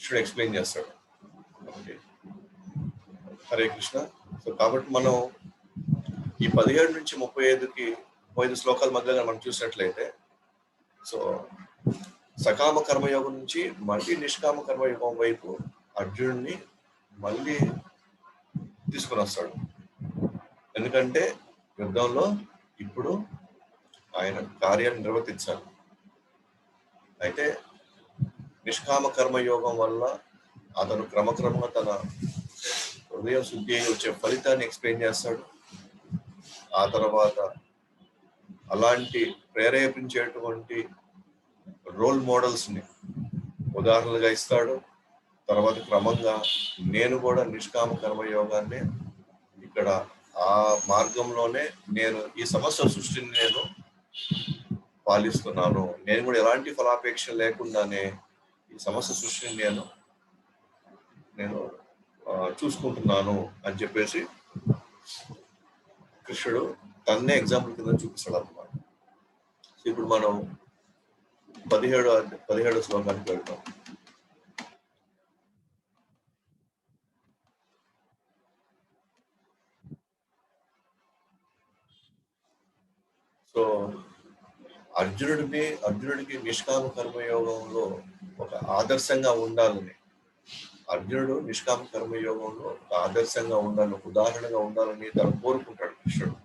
కృష్ణుడు ఎక్స్ప్లెయిన్ చేస్తాడు. Okay, Hare Krishna. So కాబట్టి మనం ఈ 17 నుంచి 35 శ్లోకాల మధ్యలో మనం చూసినట్లయితే, సో సకామ కర్మయోగం నుంచి మళ్ళీ నిష్కామ కర్మయోగం వైపు అర్జునుడిని మళ్ళీ తీసుకుని వస్తాడు. ఎందుకంటే యుద్ధంలో ఇప్పుడు ఆయన కార్యాన్ని నిర్వర్తించాలి. అయితే నిష్కామ కర్మయోగం వల్ల అతను క్రమక్రమంగా తన హృదయం శుద్ధి అయి వచ్చే ఫలితాన్ని ఎక్స్ప్లెయిన్ చేస్తాడు. ఆ తర్వాత అలాంటి ప్రేరేపించేటువంటి రోల్ మోడల్స్ని ఉదాహరణలుగా ఇస్తాడు. తర్వాత క్రమంగా నేను కూడా నిష్కామ కర్మయోగాన్ని ఇక్కడ ఆ మార్గంలోనే నేను ఈ సమస్య సృష్టిని నేను పాలిస్తున్నాను, నేను కూడా ఎలాంటి ఫలాపేక్ష లేకుండానే ఈ సమస్య సృష్టిని నేను చూసుకుంటున్నాను అని చెప్పేసి కృష్ణుడు తన్నే ఎగ్జాంపుల్ కింద చూపిస్తాడు అన్నమాట. ఇప్పుడు మనం 17 శ్లోకానికి వెళ్తాం. సో అర్జునుడికి నిష్కామ కర్మయోగంలో ఒక ఆదర్శంగా ఉండాలని, అర్జునుడు నిష్కామ కర్మయోగంలో ఒక ఆదర్శంగా ఉండాలని, ఒక ఉదాహరణగా ఉండాలని తను కోరుకుంటాడు కృష్ణుడు.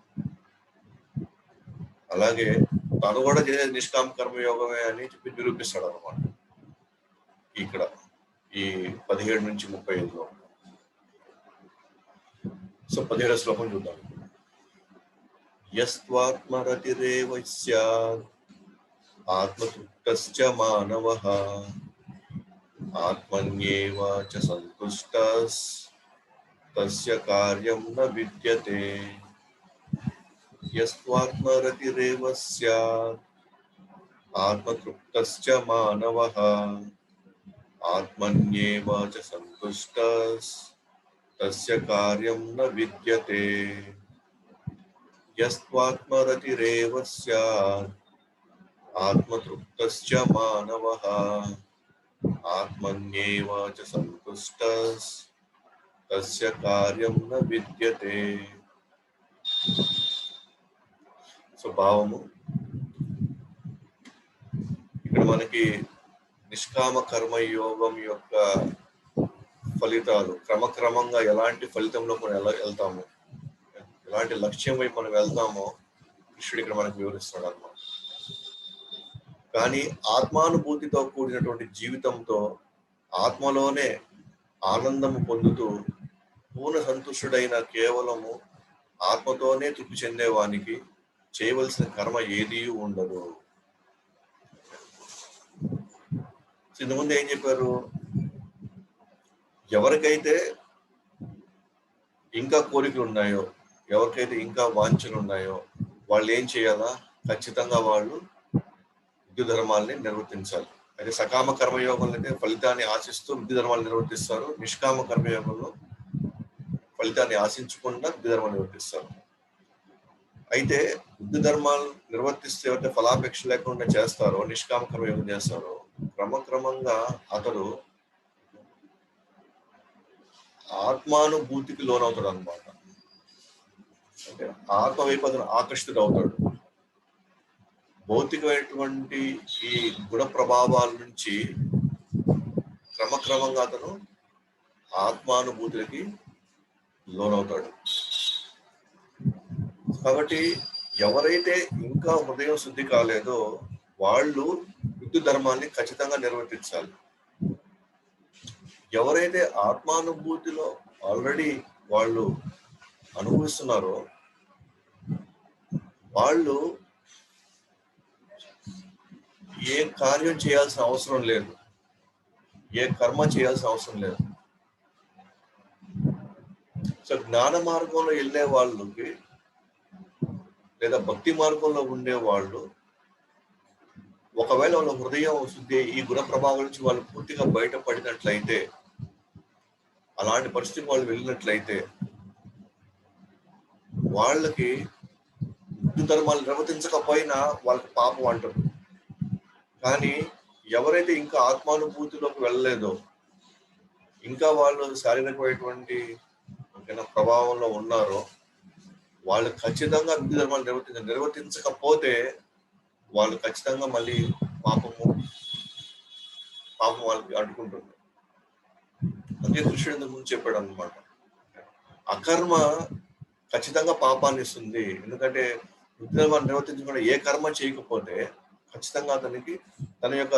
అలాగే తను కూడా చేసేది నిష్కామ కర్మయోగమే అని చెప్పి నిరూపిస్తాడు అన్నమాట ఇక్కడ ఈ 17 నుంచి 35లో. సో 17 శ్లోకం చూద్దాం. యస్త్వాత్మరతిరేవ స్యాత్ ఆత్మతృప్తశ్చ మానవః ఆత్మన్యేవ చ సంతుష్టస్ తస్య కార్యం న విద్యతే. యస్త్వాత్మరతిరేవ స్యాత్ ఆత్మతృప్తశ్చ మానవః ఆత్మన్యేవ చ సంతుష్టస్ తస్య కార్యం న విద్యతే. యస్త్వాత్మరతిరేవ స్యాత్ ఆత్మతృప్తశ్చ మానవః ఆత్మన్యేవ చ సంతుష్టస్ తస్య కార్యం న విద్యతే. సో భావము ఇక్కడ మనకి నిష్కామ కర్మయోగం యొక్క ఫలితాలు క్రమక్రమంగా ఎలాంటి ఫలితంలో మనం ఎలా వెళ్తాము, ఎలాంటి లక్ష్యం వైపు మనం వెళ్తామో కృష్ణుడు ఇక్కడ మనకు వివరిస్తాడు అన్నమాట. కానీ ఆత్మానుభూతితో కూడినటువంటి జీవితంతో ఆత్మలోనే ఆనందము పొందుతూ పూర్ణ సంతుష్టుడైన కేవలము ఆత్మతోనే తృప్తి చెందేవానికి చేయవలసిన కర్మ ఏదీ ఉండదు. ఇంతకుముందు ఏం చెప్పారు, ఎవరికైతే ఇంకా కోరికలు ఉన్నాయో, ఎవరికైతే ఇంకా వాంఛలు ఉన్నాయో వాళ్ళు ఏం చేయాలా, ఖచ్చితంగా వాళ్ళు విద్యు ధర్మాల్ని నిర్వర్తించాలి. అయితే సకామ కర్మయోగంలో అయితే ఫలితాన్ని ఆశిస్తూ విద్యు ధర్మాలు నిర్వర్తిస్తారు. నిష్కామ కర్మయోగంలో ఫలితాన్ని ఆశించకుండా విద్యు ధర్మాలు నిర్వర్తిస్తారు. అయితే విద్యు ధర్మాలు నిర్వర్తిస్తే ఎవరైతే ఫలాపేక్ష లేకుండా చేస్తారో, నిష్కామ కర్మయోగం చేస్తారో, క్రమక్రమంగా అతడు ఆత్మానుభూతికి లోనవుతాడు అనమాట. అంటే ఆత్మ వైపు అతను ఆకర్షితుడు అవుతాడు. భౌతికమైనటువంటి ఈ గుణ ప్రభావాల నుంచి క్రమక్రమంగా అతను ఆత్మానుభూతులకి లోనవుతాడు. కాబట్టి ఎవరైతే ఇంకా హృదయం శుద్ధి కాలేదో వాళ్ళు విద్యు ధర్మాన్ని ఖచ్చితంగా నిర్వర్తించాలి. ఎవరైతే ఆత్మానుభూతిలో ఆల్రెడీ వాళ్ళు అనుభవిస్తున్నారో వాళ్ళు ఏ కార్యం చేయాల్సిన అవసరం లేదు, ఏ కర్మ చేయాల్సిన అవసరం లేదు. సో జ్ఞాన మార్గంలో వెళ్ళే వాళ్ళకి లేదా భక్తి మార్గంలో ఉండే వాళ్ళు ఒకవేళ వాళ్ళ హృదయం శుద్ధి ఈ గుణ ప్రభావం నుంచి వాళ్ళు పూర్తిగా బయటపడినట్లయితే, అలాంటి పరిస్థితికి వాళ్ళు వెళ్ళినట్లయితే వాళ్ళకి విద్యు ధర్మాలు నిర్వర్తించకపోయినా వాళ్ళకి పాపం అంటారు. కానీ ఎవరైతే ఇంకా ఆత్మానుభూతిలోకి వెళ్ళలేదో ఇంకా వాళ్ళు శారీరకమైనటువంటి ప్రభావంలో ఉన్నారో వాళ్ళు ఖచ్చితంగా విధి ధర్మాలు నిర్వర్తించకపోతే వాళ్ళు ఖచ్చితంగా మళ్ళీ పాపం వాళ్ళకి అడ్డుకుంటుంది. అందుకే కృష్ణుడు ముందు చెప్పాడు అనమాట, అకర్మ ఖచ్చితంగా పాపాన్ని ఇస్తుంది. ఎందుకంటే విధి ధర్మాలు నిర్వర్తించకుండా ఏ కర్మ చేయకపోతే ఖచ్చితంగా అతనికి తన యొక్క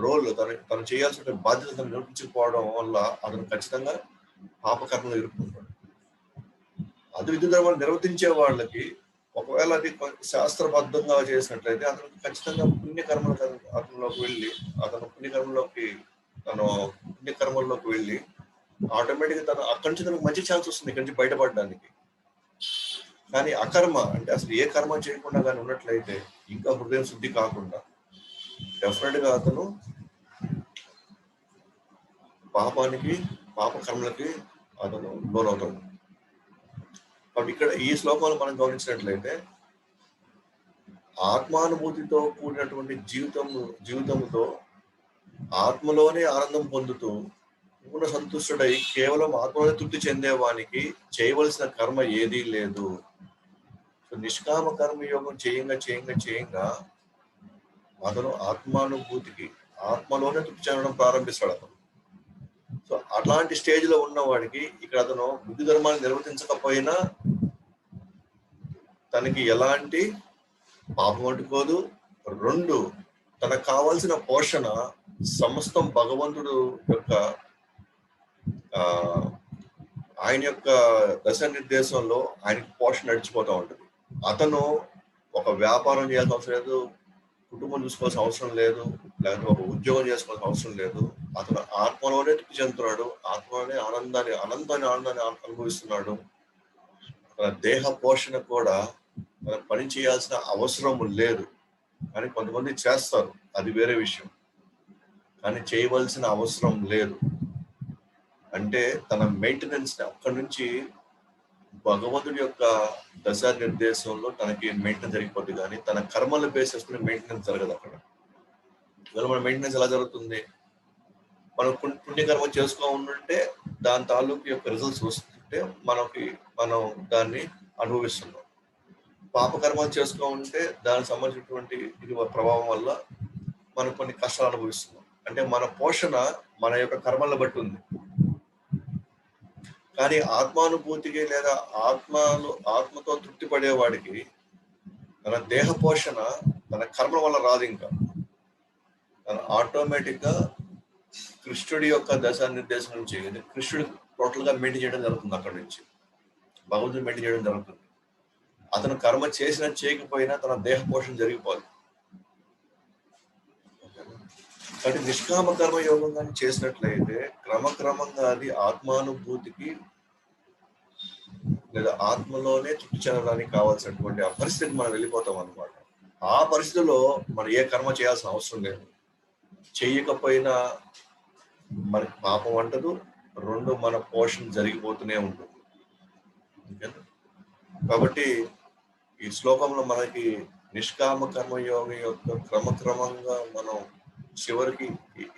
రోల్ తను చేయాల్సిన బాధ్యతను నిర్వర్తించకపోవడం వల్ల అతను ఖచ్చితంగా పాపకర్మలు ఇరుక్కుంటాడు. అది విధి ధర్మాలు నిర్వర్తించే వాళ్ళకి ఒకవేళ అది శాస్త్రబద్ధంగా చేసినట్లయితే అతనికి ఖచ్చితంగా పుణ్యకర్మలకు అతను పుణ్యకర్మల్లోకి వెళ్ళి ఆటోమేటిక్గా తను అక్కడి నుంచి తనకు మంచి ఛాన్స్ వస్తుంది ఇక్కడి నుంచి బయటపడడానికి. కానీ అకర్మ అంటే అసలు ఏ కర్మ చేయకుండా కానీ ఉన్నట్లయితే, ఇంకా హృదయం శుద్ధి కాకుండా డెఫినెట్ గా అతను పాపకర్మలకి అతను లోనవుతాడు. కాబట్టి ఇక్కడ ఈ శ్లోకాలు మనం గమనించినట్లయితే ఆత్మానుభూతితో కూడినటువంటి జీవితంతో ఆత్మలోనే ఆనందం పొందుతూ పూర్ణ సంతుష్టుడై కేవలం ఆత్మలోనే తృప్తి చెందేవానికి చేయవలసిన కర్మ ఏదీ లేదు. సో నిష్కామ కర్మయోగం చేయంగా అతను ఆత్మానుభూతికి ఆత్మలోనే తృప్తి చెందడం ప్రారంభిస్తాడు అతను. సో అట్లాంటి స్టేజ్ లో ఉన్నవాడికి ఇక్కడ అతను బుద్ధి ధర్మాన్ని నిర్వర్తించకపోయినా తనకి ఎలాంటి పాపం అంటుకోదు. రెండు, తనకు కావాల్సిన పోషణ సమస్తం భగవంతుడు యొక్క ఆయన యొక్క దశ నిర్దేశంలో ఆయనకి పోషణ నడిచిపోతూ ఉంటుంది. అతను ఒక వ్యాపారం చేయాల్సిన అవసరం లేదు, కుటుంబం చూసుకోవాల్సిన అవసరం లేదు, లేకపోతే ఒక ఉద్యోగం చేసుకోవాల్సిన అవసరం లేదు. అతను ఆత్మలోనే తృప్తి చెందుతున్నాడు, ఆత్మలోనే ఆనందాన్ని అనుభవిస్తున్నాడు. తన దేహ పోషణ కూడా పని చేయాల్సిన అవసరం లేదు. కానీ కొంతమంది చేస్తారు, అది వేరే విషయం. కానీ చేయవలసిన అవసరం లేదు. అంటే తన మెయింటెనెన్స్ అక్కడి నుంచి భగవంతుడి యొక్క దశ నిర్దేశంలో తనకి మెయింటెనెన్స్ జరిగిపోతుంది. కానీ తన కర్మల బేస్ చేసుకుని మెయింటెనెన్స్ జరగదు అక్కడ. ఇవాళ మన మెయింటెనెన్స్ ఎలా జరుగుతుంది? మనం పుణ్యకర్మ చేసుకో ఉంటే దాని తాలూకు యొక్క రిజల్ట్స్ వస్తుంటే మనం దాన్ని అనుభవిస్తున్నాం. పాపకర్మలు చేసుకో ఉంటే దానికి సంబంధించినటువంటి ప్రభావం వల్ల మనం కొన్ని కష్టాలు అనుభవిస్తున్నాం. అంటే మన పోషణ మన యొక్క కర్మలను బట్టి ఉంది. కానీ ఆత్మానుభూతికి లేదా ఆత్మతో తృప్తి పడేవాడికి తన దేహ పోషణ తన కర్మ వల్ల రాదు. ఇంకా తన ఆటోమేటిక్ గా కృష్ణుడి యొక్క దశ నిర్దేశం నుంచి కృష్ణుడు టోటల్ గా మెయింటైన్ చేయడం జరుగుతుంది. అక్కడి నుంచి భగవంతుడు మెయింటైన్ చేయడం జరుగుతుంది. అతను కర్మ చేసినా చేయకపోయినా తన దేహ పోషణ జరిగిపోదు. కాబట్టి నిష్కామ కర్మ యోగం కానీ చేసినట్లయితే క్రమక్రమంగా అది ఆత్మానుభూతికి లేదా ఆత్మలోనే తృప్తి చెందడానికి కావాల్సినటువంటి ఆ పరిస్థితికి మనం వెళ్ళిపోతాం అన్నమాట. ఆ పరిస్థితిలో మనం ఏ కర్మ చేయాల్సిన అవసరం లేదు. చేయకపోయినా మనకి పాపం అంటదు, రెండు మన పోషణ జరిగిపోతూనే ఉంటుంది. కాబట్టి ఈ శ్లోకంలో మనకి నిష్కామ కర్మయోగం యొక్క క్రమక్రమంగా మనం చివరికి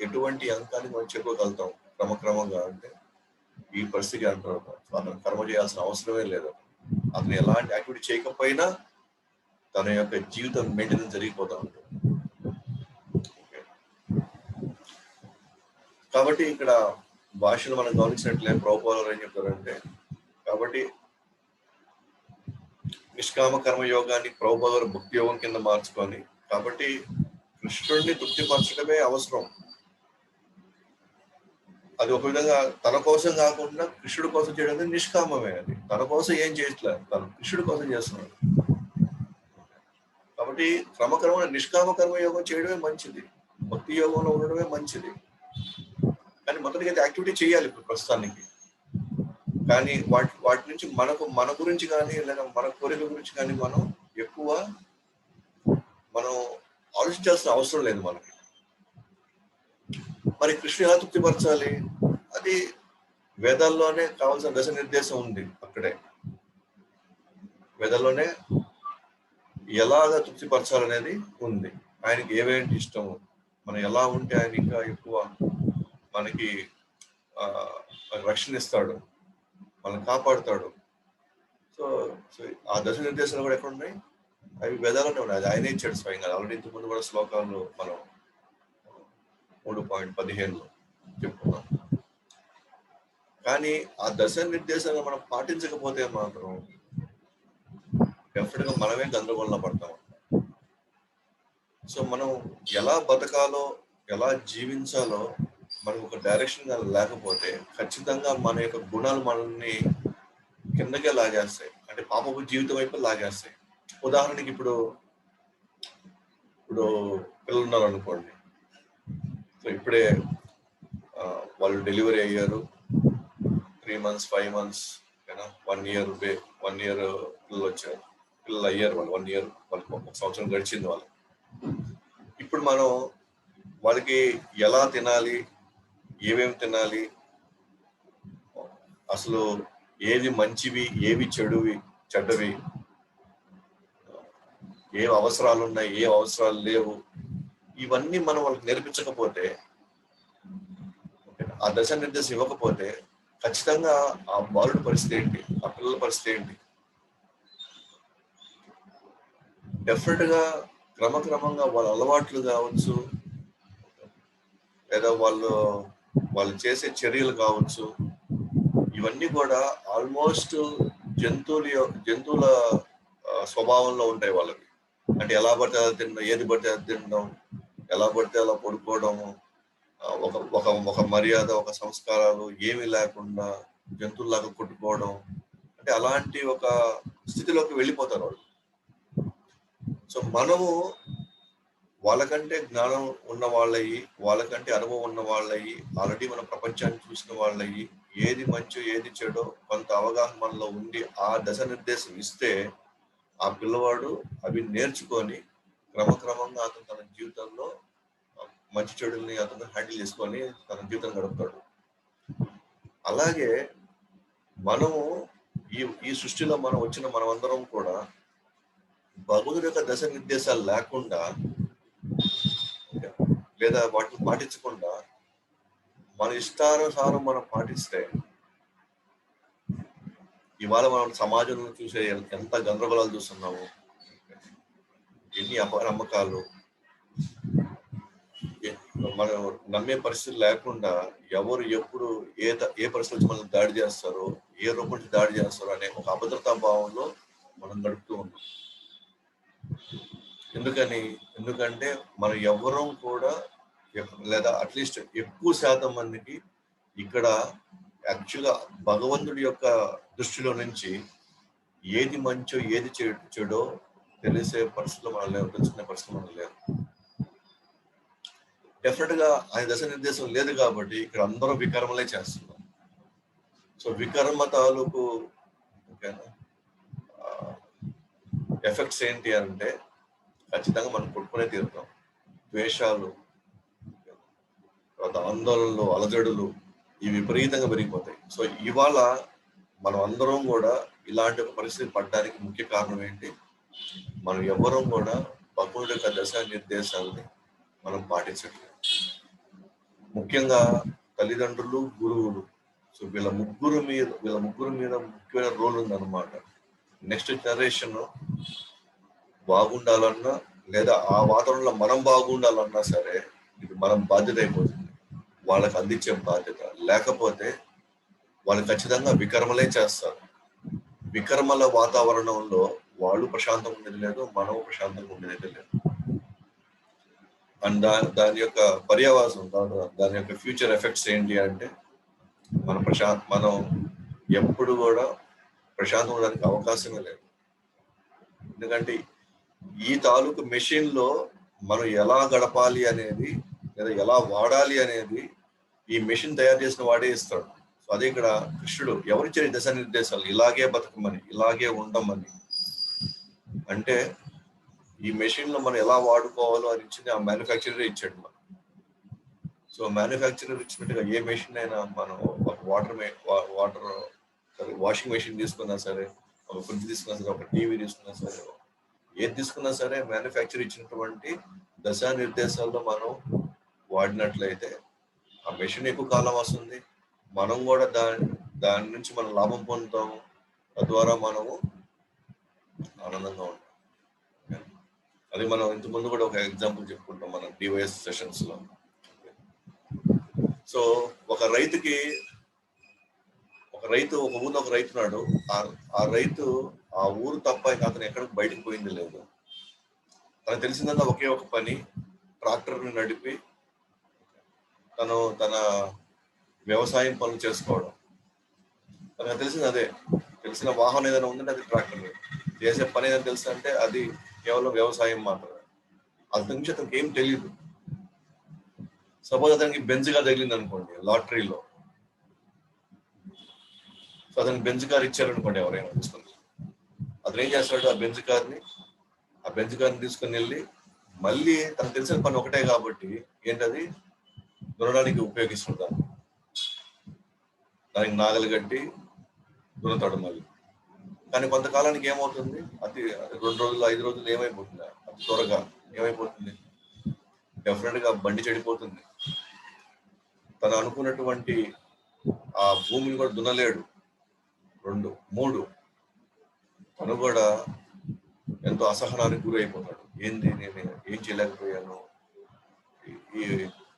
ఎటువంటి అంకాన్ని మనం చెప్పుకోగలుగుతాం. క్రమక్రమంగా అంటే ఈ పరిస్థితి అంటారు, అతను కర్మ చేయాల్సిన అవసరమే లేదు. అతను ఎలాంటి యాక్టివిటీ చేయకపోయినా తన యొక్క జీవితం మెయింటెనెన్స్ జరిగిపోతూ ఉంటుంది. కాబట్టి ఇక్కడ భాషను మనం గమనించినట్లే ప్రభుపాదులు ఏం చెప్తారంటే, కాబట్టి నిష్కామ కర్మ యోగాన్ని ప్రభుపాదులు భక్తి యోగం కింద మార్చుకొని, కాబట్టి కృష్ణుడిని తృప్తిపరచడమే అవసరం. అది ఒక విధంగా తన కోసం కాకుండా కృష్ణుడి కోసం చేయడం నిష్కామమే. అది తన కోసం ఏం చేయట్లేదు, తను కృష్ణుడి కోసం చేస్తున్నాడు. కాబట్టి క్రమక్రమంగా నిష్కామ కర్మ యోగం చేయడమే మంచిది, భక్తి యోగంలో ఉండడమే మంచిది. కానీ మొదటిగా అయితే యాక్టివిటీ చేయాలి ఇప్పుడు ప్రస్తుతానికి. కానీ వాటి నుంచి మన గురించి కానీ లేదా మన కోరిక గురించి కానీ మనం ఆలోచించాల్సిన అవసరం లేదు మనకి. మరి కృష్ణుని ఎలా తృప్తిపరచాలి? అది వేదాల్లోనే కావాల్సిన దశ నిర్దేశం ఉంది. అక్కడే వేదాల్లోనే ఎలాగా తృప్తిపరచాలనేది ఉంది. ఆయనకి ఏవేంటి ఇష్టము, మనం ఎలా ఉంటే ఆయన ఇంకా ఎక్కువ మనకి రక్షణ ఇస్తాడు, మనల్ని కాపాడుతాడు. సో సో ఆ దశ నిర్దేశాలు కూడా ఎక్కడ ఉన్నాయి? అవి వేదాలనే ఉన్నాయి. అది ఆయనే ఇచ్చాడు స్వయంగా. ఆల్రెడీ ఇంతకు ముందు కూడా శ్లోకాలు మనం 3.15లో చెప్పుకున్నాం. కానీ ఆ దశ నిర్దేశాలను మనం పాటించకపోతే మాత్రం డెఫినెట్ గా మనమే గందరగోళంలో పడతాం. సో మనం ఎలా బతకాలో, ఎలా జీవించాలో మనకు ఒక డైరెక్షన్ గా లేకపోతే ఖచ్చితంగా మన యొక్క గుణాలు మనల్ని కిందకే లాగేస్తాయి, అంటే పాపపు జీవితం వైపు లాగేస్తాయి. ఉదాహరణకి ఇప్పుడు పిల్లలు ఉన్నారు అనుకోండి. సో ఇప్పుడే వాళ్ళు డెలివరీ అయ్యారు, 3 months 5 months 1 year పిల్లలు వచ్చారు, పిల్లలు అయ్యారు, వాళ్ళు 1 year, వాళ్ళకి 1 సంవత్సరం గడిచింది వాళ్ళు. ఇప్పుడు మనం వాళ్ళకి ఎలా తినాలి, ఏమేమి తినాలి, అసలు ఏది మంచివి, ఏవి చెడ్డవి, ఏ అవసరాలు ఉన్నాయి, ఏ అవసరాలు లేవు, ఇవన్నీ మనం వాళ్ళకి నేర్పించకపోతే, ఆ దశ నిర్దేశం ఇవ్వకపోతే ఖచ్చితంగా ఆ బాలుడి పరిస్థితి ఏంటి, ఆ పిల్లల పరిస్థితి ఏంటి? డెఫినెట్ గా క్రమక్రమంగా వాళ్ళ అలవాట్లు కావచ్చు, లేదా వాళ్ళు చేసే చర్యలు కావచ్చు, ఇవన్నీ కూడా ఆల్మోస్ట్ జంతువుల స్వభావంలో ఉంటాయి వాళ్ళకి. అంటే ఎలా పడితే అలా తినడం, ఏది పడితే అది తినడం, ఎలా పడితే అలా పడుకోవడము, ఒక మర్యాద, ఒక సంస్కారాలు ఏమీ లేకుండా జంతువులాగా కొట్టుకోవడం, అంటే అలాంటి ఒక స్థితిలోకి వెళ్ళిపోతారు వాళ్ళు. సో మనము వాళ్ళకంటే జ్ఞానం ఉన్న వాళ్ళయి, వాళ్ళకంటే అనుభవం ఉన్న వాళ్ళయి, ఆల్రెడీ మన ప్రపంచాన్ని చూసిన వాళ్ళయి, ఏది మంచో ఏది చెడో కొంత అవగాహన మనలో ఉండి ఆ దశ నిర్దేశం ఇస్తే ఆ పిల్లవాడు అవి నేర్చుకొని క్రమక్రమంగా అతను తన జీవితంలో మంచి చెడుల్ని అతను హ్యాండిల్ చేసుకొని తన జీవితం గడుపుతాడు. అలాగే మనము ఈ సృష్టిలో మనం వచ్చిన మనమందరం కూడా భగవంతుడి యొక్క దశ నిర్దేశాలు లేకుండా, లేదా వాటిని పాటించకుండా మన ఇష్టానుసారం మనం పాటిస్తే ఇవాళ మనం సమాజంలో చూసే ఎంత గందరగోళాలు చూస్తున్నాము, ఎన్ని అపనమ్మకాలు, మనం నమ్మే పరిస్థితి లేకుండా ఎవరు ఎప్పుడు ఏ పరిస్థితి మనల్ని దాడి చేస్తారో, ఏ రూపం నుంచి దాడి చేస్తారో అనే ఒక అభద్రతా భావంలో మనం గడుపుతూ ఉన్నాం. ఎందుకంటే మనం ఎవరం కూడా, లేదా అట్లీస్ట్ ఎక్కువ శాతం మందికి ఇక్కడ యాక్చువల్గా భగవంతుడి యొక్క దృష్టిలో నుంచి ఏది మంచో ఏది చెడో తెలిసే పరిస్థితులు మనం లేవు, తెలుసుకునే పరిస్థితులు మనం లేవు. డెఫినెట్ గా ఆయన దశ నిర్దేశం లేదు కాబట్టి ఇక్కడ అందరూ వికర్మలే చేస్తున్నాం. సో వికర్మ తాలూకు ఎఫెక్ట్స్ ఏంటి అంటే ఖచ్చితంగా మనం కొట్టుకునే తీరుతాం. ద్వేషాలు, తర్వాత ఆందోళనలు, అలజడులు ఇవి విపరీతంగా పెరిగిపోతాయి. సో ఇవాళ మనం అందరం కూడా ఇలాంటి ఒక పరిస్థితి పడడానికి ముఖ్య కారణం ఏంటి? మనం ఎవ్వరం కూడా భగవంతుడి యొక్క దశ నిర్దేశాలని మనం పాటించట్లేదు. ముఖ్యంగా తల్లిదండ్రులు, గురువులు. సో వీళ్ళ ముగ్గురు మీద ముఖ్యమైన రోల్ ఉందన్నమాట. నెక్స్ట్ జనరేషన్ బాగుండాలన్నా, లేదా ఆ వాతావరణంలో మనం బాగుండాలన్నా సరే ఇది మనం బాధ్యత అయిపోతుంది, వాళ్ళకి అందించే బాధ్యత. లేకపోతే వాళ్ళు ఖచ్చితంగా వికర్మలే చేస్తారు. వికర్మల వాతావరణంలో వాళ్ళు ప్రశాంతంగా ఉండేది లేదు, మనం ప్రశాంతంగా ఉండేది లేదు. అండ్ దాని యొక్క పర్యావసనం, దాని యొక్క ఫ్యూచర్ ఎఫెక్ట్స్ ఏంటి అంటే మనం ఎప్పుడు కూడా ప్రశాంతం ఉండడానికి అవకాశమే లేదు. ఎందుకంటే ఈ తాలూకు మెషిన్ లో మనం ఎలా గడపాలి అనేది, లేదా ఎలా వాడాలి అనేది ఈ మెషిన్ తయారు చేసిన వాడే ఇస్తాడు. సో అదే ఇక్కడ కృష్ణుడు ఎవరిచ్చారు దశ నిర్దేశాలు, ఇలాగే బతకమని, ఇలాగే ఉండమని. అంటే ఈ మెషిన్ లో మనం ఎలా వాడుకోవాలో అని ఇచ్చింది ఆ మ్యానుఫ్యాక్చరర్ ఇచ్చాడు మనం. సో మ్యానుఫ్యాక్చరర్ ఇచ్చినట్టుగా ఏ మెషిన్ అయినా, మనం ఒక వాటర్ వాషింగ్ మెషిన్ తీసుకున్నా సరే, ఒక ఫ్రిడ్జ్ తీసుకున్నా సరే, ఒక టీవీ తీసుకున్నా సరే, ఏది తీసుకున్నా సరే మ్యానుఫ్యాక్చర్ ఇచ్చినటువంటి దశా నిర్దేశాల్లో మనం వాడినట్లయితే ఆ మెషిన్ ఎక్కువ కాలం వస్తుంది, మనం కూడా దాని నుంచి మనం లాభం పొందుతాము, తద్వారా మనము ఆనందంగా ఉంటాం. అది మనం ఇంతకుముందు కూడా ఒక ఎగ్జాంపుల్ చెప్పుకుంటాం మన డివైఎస్ సెషన్స్ లో. సో ఒక ఊర్లో ఒక రైతు నాడు, ఆ రైతు ఆ ఊరు తప్ప అతను ఎక్కడికి బయటకు పోయింది లేదు. తనకు తెలిసిందల్లా ఒకే ఒక పని, ట్రాక్టర్ని నడిపి తను తన వ్యవసాయం పనులు చేసుకోవడం. తనకు తెలిసింది అదే. తెలిసిన వాహనం ఏదైనా ఉందంటే అది ట్రాక్టర్. చేసే పని ఏదైనా తెలుసు అంటే అది కేవలం వ్యవసాయం మాత్రమే. అంతకు మించి అతనికి ఏం తెలియదు. సపోజ్ అతనికి బెంజ్ కార్ తగిలింది అనుకోండి లాటరీలో, సో అతనికి బెంజ్ కార్ ఇచ్చారనుకోండి ఎవరైనా తీసుకొని, అతను ఏం చేస్తాడు, ఆ బెంజ్ కార్ని తీసుకుని వెళ్ళి మళ్ళీ తనకు తెలిసిన పని ఒకటే కాబట్టి ఏంటది, దున్నడానికి ఉపయోగిస్తుంటారు. దానికి నాగలి కట్టి దున్నుతాడు మళ్ళీ. కానీ కొంతకాలానికి ఏమవుతుంది, అది 2 రోజులు 5 రోజులు ఏమైపోతుంది, అది త్వరగా ఏమైపోతుంది, డెఫినెట్ గా బండి చెడిపోతుంది. తను అనుకున్నటువంటి ఆ భూమిని కూడా దున్నలేడు. 2, 3 తను కూడా ఎంతో అసహనానికి గురి అయిపోతాడు. ఏంది నేను ఏం చేయలేకపోయాను,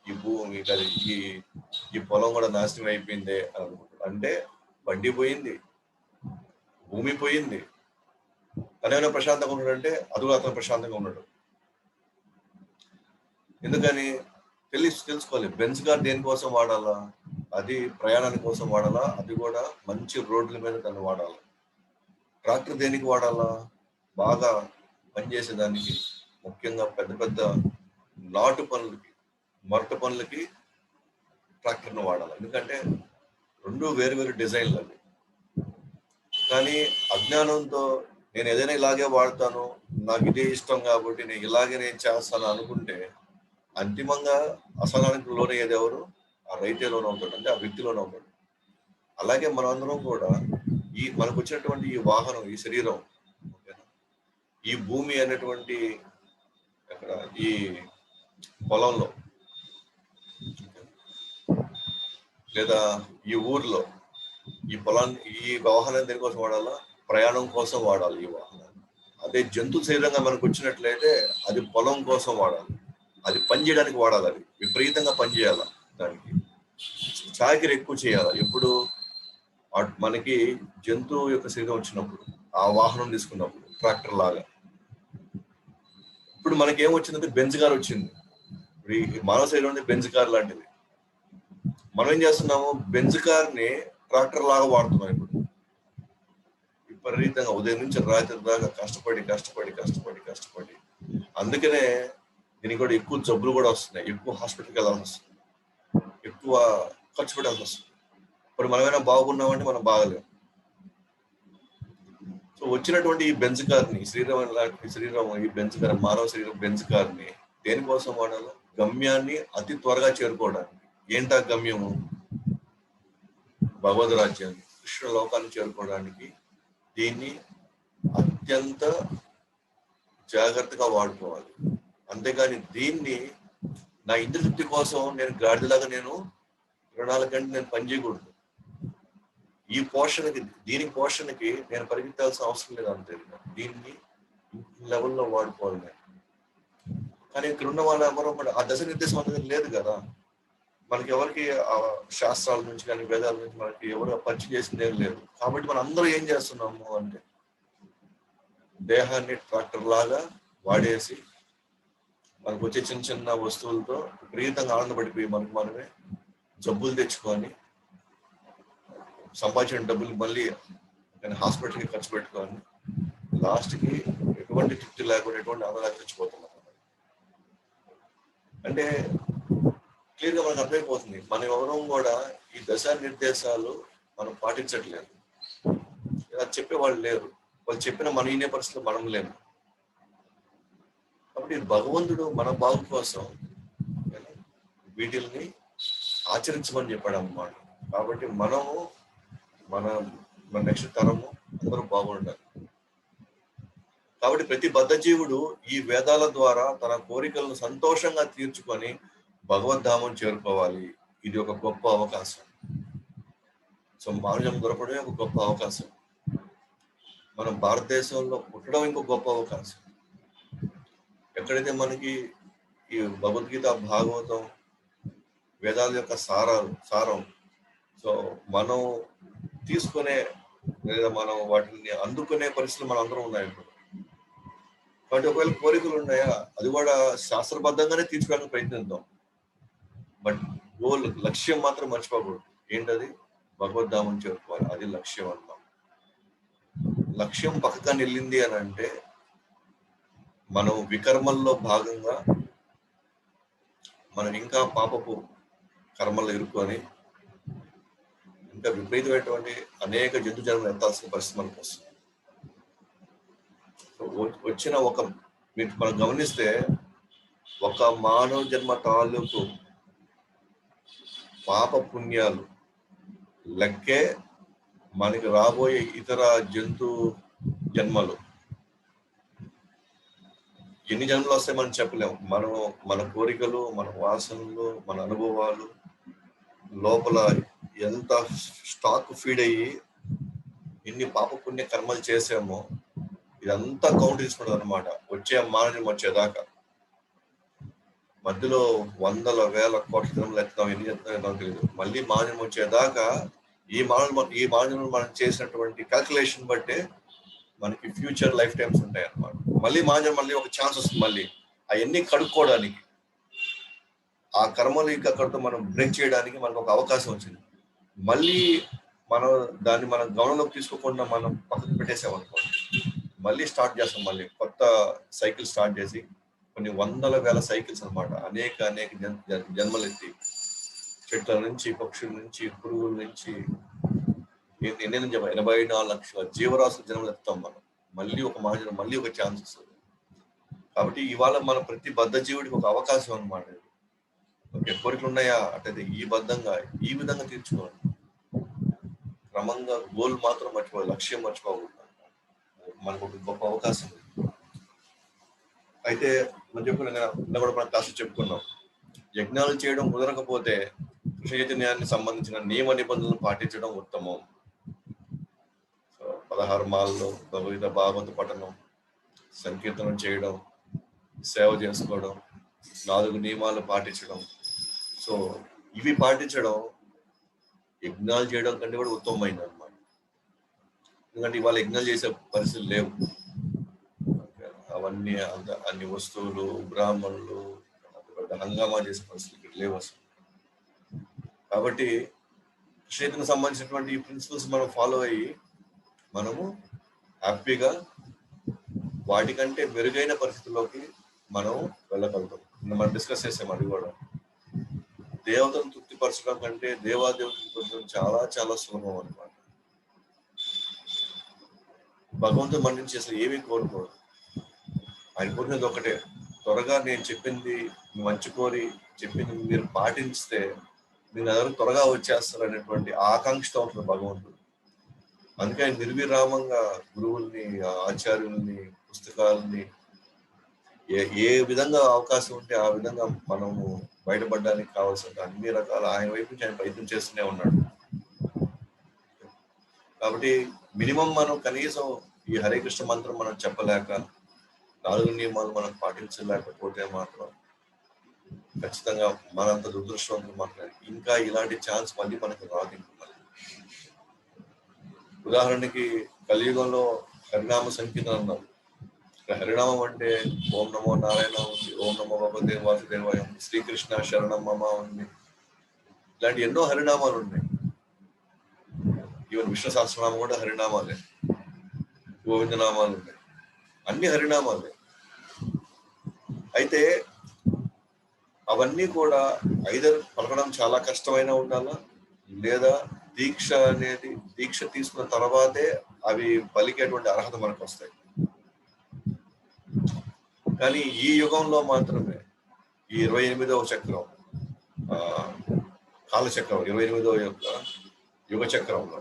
ఈ భూమి ఈ పొలం కూడా నాశనం అయిపోయిందే అని అనుకుంటాడు. అంటే బండి పోయింది, భూమి పోయింది, తనేమైనా ప్రశాంతంగా ఉన్నాడంటే అది కూడా అతను ప్రశాంతంగా ఉన్నాడు. ఎందుకని తెలుసుకోవాలి. బెంజ్ కార్ దేనికోసం వాడాలా, అది ప్రయాణానికి కోసం వాడాలా, అది కూడా మంచి రోడ్ల మీద దాన్ని వాడాలి. ట్రాక్టర్ దేనికి వాడాలా, బాగా పనిచేసేదానికి, ముఖ్యంగా పెద్ద పెద్ద నాటు పనులకి, మరట పనులకి ట్రాక్టర్ను వాడాలి. ఎందుకంటే 2 వేరు డిజైన్లు అవి. కానీ అజ్ఞానంతో నేను ఏదైనా ఇలాగే వాడతాను, నాకు ఇదే ఇష్టం కాబట్టి నేను చేస్తాను అనుకుంటే అంతిమంగా అసహనానికి లోనయ్యేది ఎవరు, ఆ రైతే లోనవుతాడు, అంటే ఆ వ్యక్తి లోనవుతాడు. అలాగే మనందరం కూడా మనకు వచ్చినటువంటి ఈ వాహనం, ఈ శరీరం, ఈ భూమి అనేటువంటి అక్కడ ఈ పొలంలో లేదా ఈ ఊర్లో ఈ వాహనం దేనికోసం వాడాలా, ప్రయాణం కోసం వాడాలి ఈ వాహనాన్ని. అదే జంతు శరీరంగా మనకు వచ్చినట్లయితే అది పొలం కోసం వాడాలి, అది పని చేయడానికి వాడాలి, అది విపరీతంగా పనిచేయాల, దానికి చాకిరి ఎక్కువ చేయాలి. ఎప్పుడు మనకి జంతువు యొక్క శరీరం వచ్చినప్పుడు, ఆ వాహనం తీసుకున్నప్పుడు, ట్రాక్టర్ లాగా. ఇప్పుడు మనకి ఏమొచ్చిందంటే బెంజ్ కార్ వచ్చింది. మానవ శరీరం బెంజ్ కార్ లాంటిది. మనం ఏం చేస్తున్నాము, బెంజ్ కార్ని ట్రాక్టర్ లాగా వాడుతున్నాం. ఇప్పుడు విపరీతంగా ఉదయం నుంచి రాత్రి దాకా కష్టపడి అందుకనే దీనికి కూడా ఎక్కువ జబ్బులు కూడా వస్తున్నాయి, ఎక్కువ హాస్పిటల్కి వెళ్ళాల్సి వస్తుంది, ఎక్కువ ఖర్చు పెట్టాల్సి వస్తుంది. ఇప్పుడు మనమైనా బాగున్నామంటే మనం బాగలేము. సో వచ్చినటువంటి ఈ బెంజ్ కార్ని, ఈ బెంజ్ కార్, మానవ శరీరం బెంజ్ కార్ని దేనికోసం వాడాలి, గమ్యాన్ని అతి త్వరగా చేరుకోవడానికి. ఏంటా గమ్యము, భగవద్ రాజ్యాన్ని, కృష్ణ లోకాన్ని చేరుకోవడానికి దీన్ని అత్యంత జాగ్రత్తగా వాడుకోవాలి. అంతేగాని దీన్ని నా ఇంటి తృప్తి కోసం నేను గాడిదలాగా 24 గంటలు నేను పనిచేయకూడదు. దీని పోషణకి నేను పరిగెత్తాల్సిన అవసరం లేదు. అంతే, దీన్ని లెవెల్లో వాడుకోవాలి నేను. కానీ ఇక్కడ ఉన్న వాళ్ళు ఎవరో ఆ దశ నిర్దేశం అనేది లేదు కదా మనకి. ఎవరికి ఆ శాస్త్రాల నుంచి కానీ వేదాల నుంచి మనకి ఎవరు పరిచయం చేసింది ఏం లేదు. కాబట్టి మనం అందరూ ఏం చేస్తున్నాము అంటే దేహాన్ని ట్రాక్టర్ లాగా వాడేసి మనకు వచ్చే చిన్న చిన్న వస్తువులతో విపరీతంగా ఆనందపడిపోయి మనమే జబ్బులు తెచ్చుకొని, సంపాదించిన డబ్బులు మళ్ళీ హాస్పిటల్కి ఖర్చు పెట్టుకొని లాస్ట్కి ఎటువంటి తృప్తి లేకుండా, ఎటువంటి ఆనందాలు తెచ్చిపోతున్నాం. అంటే క్లియర్గా మనకు అర్థమైపోతుంది, మనం ఎవరం కూడా ఈ దశా నిర్దేశాలు మనం పాటించట్లేదు. ఇలా చెప్పేవాళ్ళు లేరు. వాళ్ళు చెప్పిన మన ఇనే పరిస్థితులు మనం లేము. కాబట్టి భగవంతుడు మన బాగు కోసం వీటిల్ని ఆచరించమని చెప్పాడు అన్నమాట. కాబట్టి మన నెక్స్ట్ తరము అందరూ బాగుండాలి. కాబట్టి ప్రతి బద్ధజీవుడు ఈ వేదాల ద్వారా తన కోరికలను సంతోషంగా తీర్చుకొని భగవద్ధామం చేరుకోవాలి. ఇది ఒక గొప్ప అవకాశం. సో మానవ దొరకడమే ఒక గొప్ప అవకాశం. మనం భారతదేశంలో పుట్టడం ఇంకో గొప్ప అవకాశం. ఎక్కడైతే మనకి ఈ భగవద్గీత, భాగవతం, వేదాల యొక్క సారం సో మనం తీసుకునే లేదా మనం వాటిని అందుకునే పరిస్థితులు మన అందరం ఉన్నాయి ఇప్పుడు. కాబట్టి ఒకవేళ కోరికలు ఉన్నాయా, అది కూడా శాస్త్రబద్ధంగానే తీర్చుకోవడానికి ప్రయత్నిద్దాం. బట్ గోల్, లక్ష్యం మాత్రం మర్చిపోకూడదు. ఏంటది? భగవద్ధామం చేరుకోవాలి, అది లక్ష్యం అన్నాం. లక్ష్యం పక్కగా వెళ్ళింది అని అంటే మనం వికర్మల్లో భాగంగా మనం ఇంకా పాపపు కర్మలు ఇరుక్కొని ఇంకా విపరీతమైనటువంటి అనేక జంతు జన్మలు ఎత్తాల్సిన పరిస్థితి మనకు వస్తుంది. వచ్చిన మీరు మనం గమనిస్తే ఒక మానవ జన్మ తాలూకు పాప పుణ్యాలు లెక్కే మనకి రాబోయే ఇతర జంతు జన్మలు. ఎన్ని జన్మలు వస్తాయి మనం చెప్పలేము. మన కోరికలు, మన వాసనలు, మన అనుభవాలు లోపల ఎంత స్టాక్ ఫీడ్ అయ్యి ఎన్ని పాప పుణ్య కర్మలు చేసామో ఇదంతా కౌంట్ తీసుకుంటుంది అనమాట. వచ్చేదాకా మధ్యలో వందల వేల కోట్ల జన్మలు ఎత్తాం, ఎన్ని చెప్తాం తెలియదు. మళ్ళీ మానవం వచ్చేదాకా ఈ మానవులు మనం చేసినటువంటి క్యాల్కులేషన్ బట్టే మనకి ఫ్యూచర్ లైఫ్ టైమ్స్ ఉంటాయి అన్నమాట. మళ్ళీ మళ్ళీ ఒక ఛాన్స్ వస్తుంది, మళ్ళీ అవన్నీ కడుక్కోవడానికి, ఆ కర్మలు ఇంకా అక్కడితో మనం బ్రేక్ చేయడానికి మనకు ఒక అవకాశం వచ్చింది. మళ్ళీ మనం దాన్ని మనం గమనంలోకి తీసుకోకుండా మనం పక్కకు పెట్టేసామనుకోండి, మళ్ళీ స్టార్ట్ చేస్తాం. మళ్ళీ కొత్త సైకిల్ స్టార్ట్ చేసి కొన్ని వందల వేల సైకిల్స్ అనమాట, అనేక జన్మలు ఎత్తి చెట్ల నుంచి, పక్షుల నుంచి, పురుగుల నుంచి 84 లక్షల జీవరాశుల జన్మలు ఎత్తాం మనం. మళ్ళీ ఒక మహాజనం, మళ్ళీ ఒక ఛాన్స్ వస్తుంది. కాబట్టి ఇవాళ మన ప్రతి బద్ధ జీవుడికి ఒక అవకాశం అనమాట. ఓకే, కోరికలు ఉన్నాయా అంటే ఈ విధంగా తీర్చుకోవాలి. క్రమంగా గోల్ మాత్రం మర్చిపోవాలి, లక్ష్యం మర్చిపోకూడదు. మనకు ఒక గొప్ప అవకాశం. అయితే మనం కూడా కాస్త చెప్పుకున్నాం, యజ్ఞాలు చేయడం కుదరకపోతే కృష్ణ చైతన్యానికి సంబంధించిన నియమ నిబంధనలు పాటించడం ఉత్తమం. 16 మాలలో భగవద్గీత, భాగవత పఠనం, సంకీర్తనం చేయడం, సేవ చేసుకోవడం, 4 నియమాలు పాటించడం. సో ఇవి పాటించడం యజ్ఞాలు చేయడం కంటే కూడా ఉత్తమమైనది అన్నమాట. ఎందుకంటే ఇవాళ యజ్ఞాలు చేసే పరిస్థితులు లేవు. అవన్నీ అన్ని వస్తువులు, బ్రాహ్మణులు హంగామా చేసే పరిస్థితులు లేవు అసలు. కాబట్టి క్షేత్రకు సంబంధించినటువంటి ఈ ప్రిన్సిపల్స్ మనం ఫాలో అయ్యి మనము హ్యాపీగా వాటికంటే మెరుగైన పరిస్థితుల్లోకి మనం వెళ్ళగలుగుతాం. మనం డిస్కస్ చేసాం, అది కూడా దేవతను తృప్తిపరచడం కంటే దేవాదేవతను తృప్తిపరచడం చాలా చాలా సులభం అనమాట. భగవంతుడు మన నుంచి అసలు ఏమీ కోరుకోడు. ఆయన కోరినది ఒకటే, త్వరగా నేను చెప్పింది మంచి కోరి చెప్పింది మీరు పాటిస్తే మీరు అందరూ త్వరగా వచ్చేస్తారు అనేటువంటి ఆకాంక్షతో ఉంటుంది భగవంతుడు. అందుకే ఆయన నిర్విరామంగా గురువుల్ని, ఆచార్యుల్ని, పుస్తకాలని ఏ విధంగా అవకాశం ఉంటే ఆ విధంగా మనము బయటపడడానికి కావాల్సిన అన్ని రకాల ఆయన వైపు నుంచి ఆయన ప్రయత్నం చేస్తూనే ఉన్నాడు. కాబట్టి మినిమం మనం కనీసం ఈ హరే కృష్ణ మంత్రం మనం చెప్పలేక, 4 నియమాలు మనం పాటించలేకపోతే మాత్రం ఖచ్చితంగా మనంత దురదృష్టవంతులు మాట్లాడి ఇంకా ఇలాంటి ఛాన్స్ మళ్ళీ మనకు రాదు. ఉదాహరణకి కలియుగంలో హరినామ సంకీర్తన అన్నారు. హరినామం అంటే ఓం నమో నారాయణ ఉంది, ఓం నమో భగవతే వాసుదేవాయ ఉంది, శ్రీకృష్ణ శరణం మమ ఉంది. ఇలాంటి ఎన్నో హరినామాలు ఉన్నాయి. ఈవెన్ విష్ణు సహస్రనామం కూడా హరినామాలే, గోవిందనామాలు ఉన్నాయి, అన్ని హరినామాలే. అయితే అవన్నీ కూడా ఐదర్ పలకడం చాలా కష్టమైన ఉండాలా, లేదా దీక్ష తీసుకున్న తర్వాతే అవి పలికేటువంటి అర్హత మనకు వస్తాయి. కానీ ఈ యుగంలో మాత్రమే ఈ 28వ చక్రం, కాలచక్రం, 28వ యొక్క యుగ చక్రంలో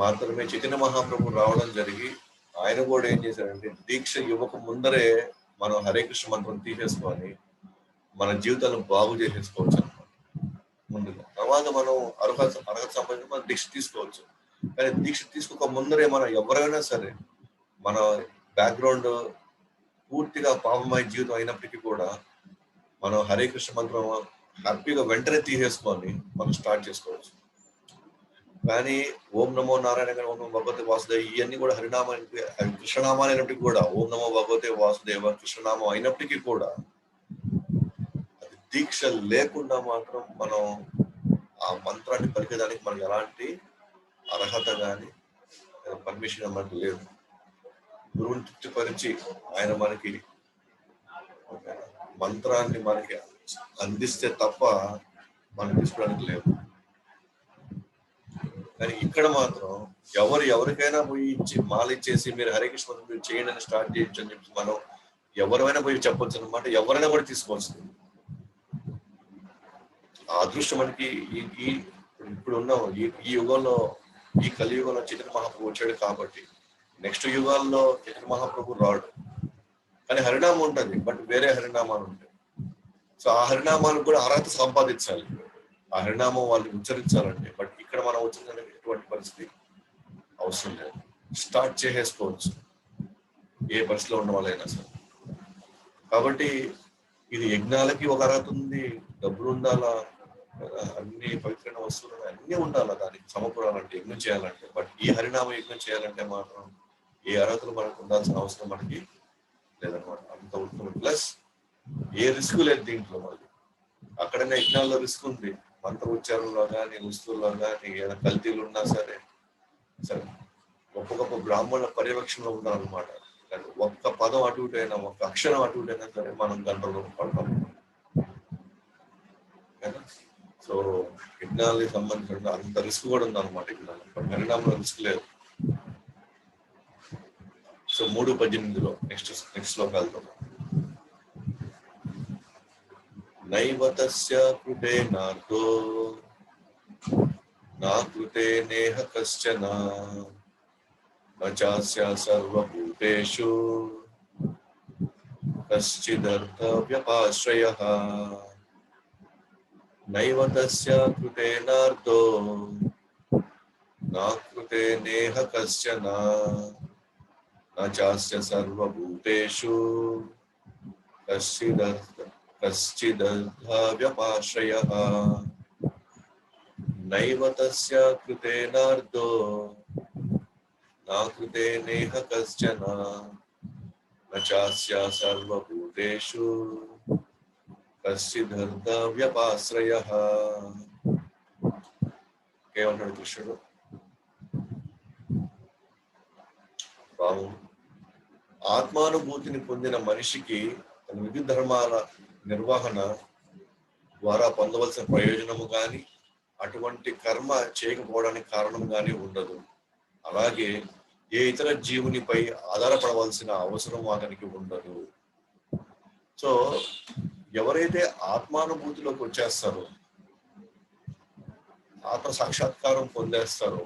మాత్రమే చైతన్య మహాప్రభు రావడం జరిగి ఆయన కూడా ఏం చేశారంటే దీక్ష యువకు ముందరే మనం హరే కృష్ణ మంత్రం తీసేసుకొని మన జీవితాలను బాగు చేసేసుకోవచ్చు అన్నమాట ముందుగా. తర్వాత మనం అర్హత సంబంధించి మనం దీక్ష తీసుకోవచ్చు. కానీ దీక్ష తీసుకోక ముందరే మనం ఎవరైనా సరే మన బ్యాక్గ్రౌండ్ పూర్తిగా పాపమయ జీవితం అయినప్పటికీ కూడా మనం హరే కృష్ణ మంత్రం హ్యాపీగా వెంటనే తీసేసుకొని మనం స్టార్ట్ చేసుకోవచ్చు. కానీ ఓం నమో నారాయణ గారు, ఓం నమో భగవతే వాసుదేవ ఇవన్నీ కూడా హరినామానికి కృష్ణనామాలు అయినప్పటికీ కూడా ఓం నమో భగవతే వాసుదేవ కృష్ణనామం అయినప్పటికీ కూడా అది దీక్ష లేకుండా మాత్రం మనం ఆ మంత్రాన్ని పలికేదానికి మనకి ఎలాంటి అర్హత కానీ పర్మిషన్ మనకు లేదు. గురువుని తృప్తిపరిచి ఆయన మనకి మంత్రాన్ని మనకి అందిస్తే తప్ప మనం తీసుకోవడానికి లేదు. కానీ ఇక్కడ మాత్రం ఎవరికైనా పోయి ఇచ్చి మాల ఇచ్చేసి మీరు హరే కృష్ణ మీరు చేయండి అని స్టార్ట్ చేయొచ్చు అని చెప్పి మనం ఎవరైనా పోయి చెప్పొచ్చు అనమాట. ఎవరైనా కూడా తీసుకోవచ్చు. ఆ అదృష్టం మనకి ఇప్పుడు ఉన్నాం ఈ యుగంలో, ఈ కలియుగంలో చైతన్య మహాప్రభు వచ్చాడు కాబట్టి నెక్స్ట్ యుగాల్లో చైతన్య మహాప్రభు రాడు. కానీ హరినామం ఉంటుంది, బట్ వేరే హరినామాలు ఉంటాయి. సో ఆ హరినామాలకు కూడా అర్హత సంపాదించాలి, ఆ హరినామం వాళ్ళు ఉచ్చరించాలంటే. బట్ ఇక్కడ మనం ఉచ్చరించడానికి ఎటువంటి పరిస్థితి అవసరం లేదు, స్టార్ట్ చేసేసుకోవచ్చు ఏ పరిస్థితిలో ఉన్న వాళ్ళైనా సరే. కాబట్టి ఇది యజ్ఞాలకి ఒక అర్హత ఉంది, డబ్బులు ఉండాలా, అన్ని పవిత్రమైన వస్తువులు అన్నీ ఉండాలా దానికి సమకూరాలంటే, యజ్ఞం చేయాలంటే. బట్ ఈ హరినామ యజ్ఞం చేయాలంటే మాత్రం ఏ అర్హతలు మనకు ఉండాల్సిన అవసరం మనకి లేదనమాట. అంత ఉంటుంది. ప్లస్ ఏ రిస్క్ లేదు దీంట్లో. మళ్ళీ అక్కడనే యజ్ఞాల్లో రిస్క్ ఉంది, మంత్ర ఉచ్చారణలో కానీ వస్తువుల్లో కానీ ఏదైనా కల్తీలు ఉన్నా సరే గొప్ప గొప్ప బ్రాహ్మణుల పర్యవేక్షణలో ఉండాలన్నమాట. ఒక్క పదం అటు ఇటు అయినా, ఒక్క అక్షరం అటు ఇటు అయినా సరే మనం గంటలో పడతాం. సో యజ్ఞాలకి సంబంధించిన అంత రిస్క్ కూడా ఉందన్నమాట యజ్ఞాలు. బట్ హరినామంలో రిస్క్ లేదు. సో 3:18 నెక్స్ట్ శ్లోకాలతో నైవ తస్య కృతే నార్దో నా కృతే నేహ కశ్చన నచాస్య సర్వభూతేషు కశ్చిదర్థ వ్యపాశ్రయః. నైవ తస్య కృతే నార్దో నా కృతే నేహ కశ్చన నచాస్య సర్వభూతేషు కశ్చిదర్థ వ్యపాశ్రయః. నైవ తస్య కృతే నార్దో నా కృతే నేహ కశ్చన నచాస్య సర్వభూతేషు కశ్చిదర్థ వ్యపాశ్రయః. ఏమంటాడు కృష్ణుడు? బాబు, ఆత్మానుభూతిని పొందిన మనిషికి తన విధి ధర్మాల నిర్వహణ ద్వారా పొందవలసిన ప్రయోజనము కానీ అటువంటి కర్మ చేయకపోవడానికి కారణం కానీ ఉండదు. అలాగే ఏ ఇతర జీవునిపై ఆధారపడవలసిన అవసరం అతనికి ఉండదు. సో ఎవరైతే ఆత్మానుభూతిలోకి వచ్చేస్తారో, ఆత్మ సాక్షాత్కారం పొందేస్తారో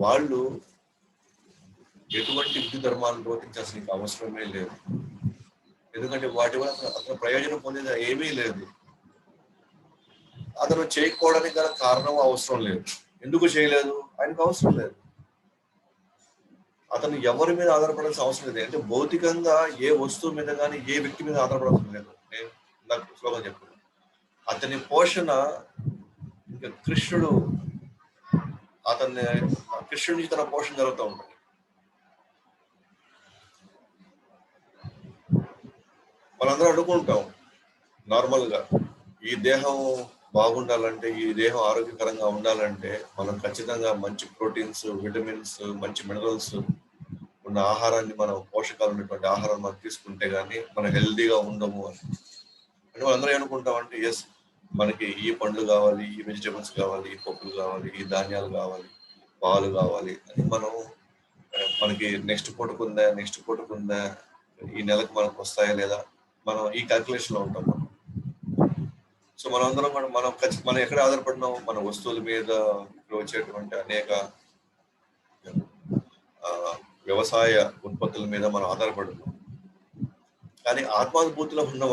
వాళ్ళు ఎటువంటి విధి ధర్మాలను నిర్వర్తించాల్సిన అవసరమే లేదు. ఎందుకంటే వాటి వల్ల అతను ప్రయోజనం పొందేది ఏమీ లేదు. అతను చేయకపోవడానికి గల కారణం అవసరం లేదు. ఎందుకు చేయలేదు? ఆయనకు అవసరం లేదు. అతను ఎవరి మీద ఆధారపడాల్సిన అవసరం లేదు. అంటే భౌతికంగా ఏ వస్తువు మీద కానీ ఏ వ్యక్తి మీద ఆధారపడాల్సిన లేదు. నేను నాకు శ్లోకం చెప్పాను, అతని పోషణ ఇంకా కృష్ణుడు కృష్ణుడి నుంచి తన పోషణ జరుగుతూ ఉంటుంది. మనందరం అనుకుంటాం నార్మల్ గా, ఈ దేహం బాగుండాలంటే, ఈ దేహం ఆరోగ్యకరంగా ఉండాలంటే మనం ఖచ్చితంగా మంచి ప్రోటీన్స్, విటమిన్స్, మంచి మినరల్స్ ఉన్న ఆహారాన్ని, మనం పోషకాలు ఉన్నటువంటి ఆహారం మనం తీసుకుంటే గానీ మనం హెల్దీగా ఉండము అని. అంటే మనందరం అనుకుంటామంటే ఎస్, మనకి ఈ పండ్లు కావాలి, ఈ వెజిటబుల్స్ కావాలి, ఈ పప్పులు కావాలి, ఈ ధాన్యాలు కావాలి, పాలు కావాలి అని మనకి నెక్స్ట్ పూటకుందా, ఈ నెలకు మనకు వస్తాయా లేదా, మనం ఈ క్యాల్కులేషన్ లో ఉంటాం. సో మనందరం మనం ఎక్కడ ఆధారపడినాం? మన వస్తువుల మీద, వచ్చేటువంటి అనేక వ్యవసాయ ఉత్పత్తుల మీద మనం ఆధారపడుతున్నాం. కానీ ఆత్మానుభూతిలో ఉన్న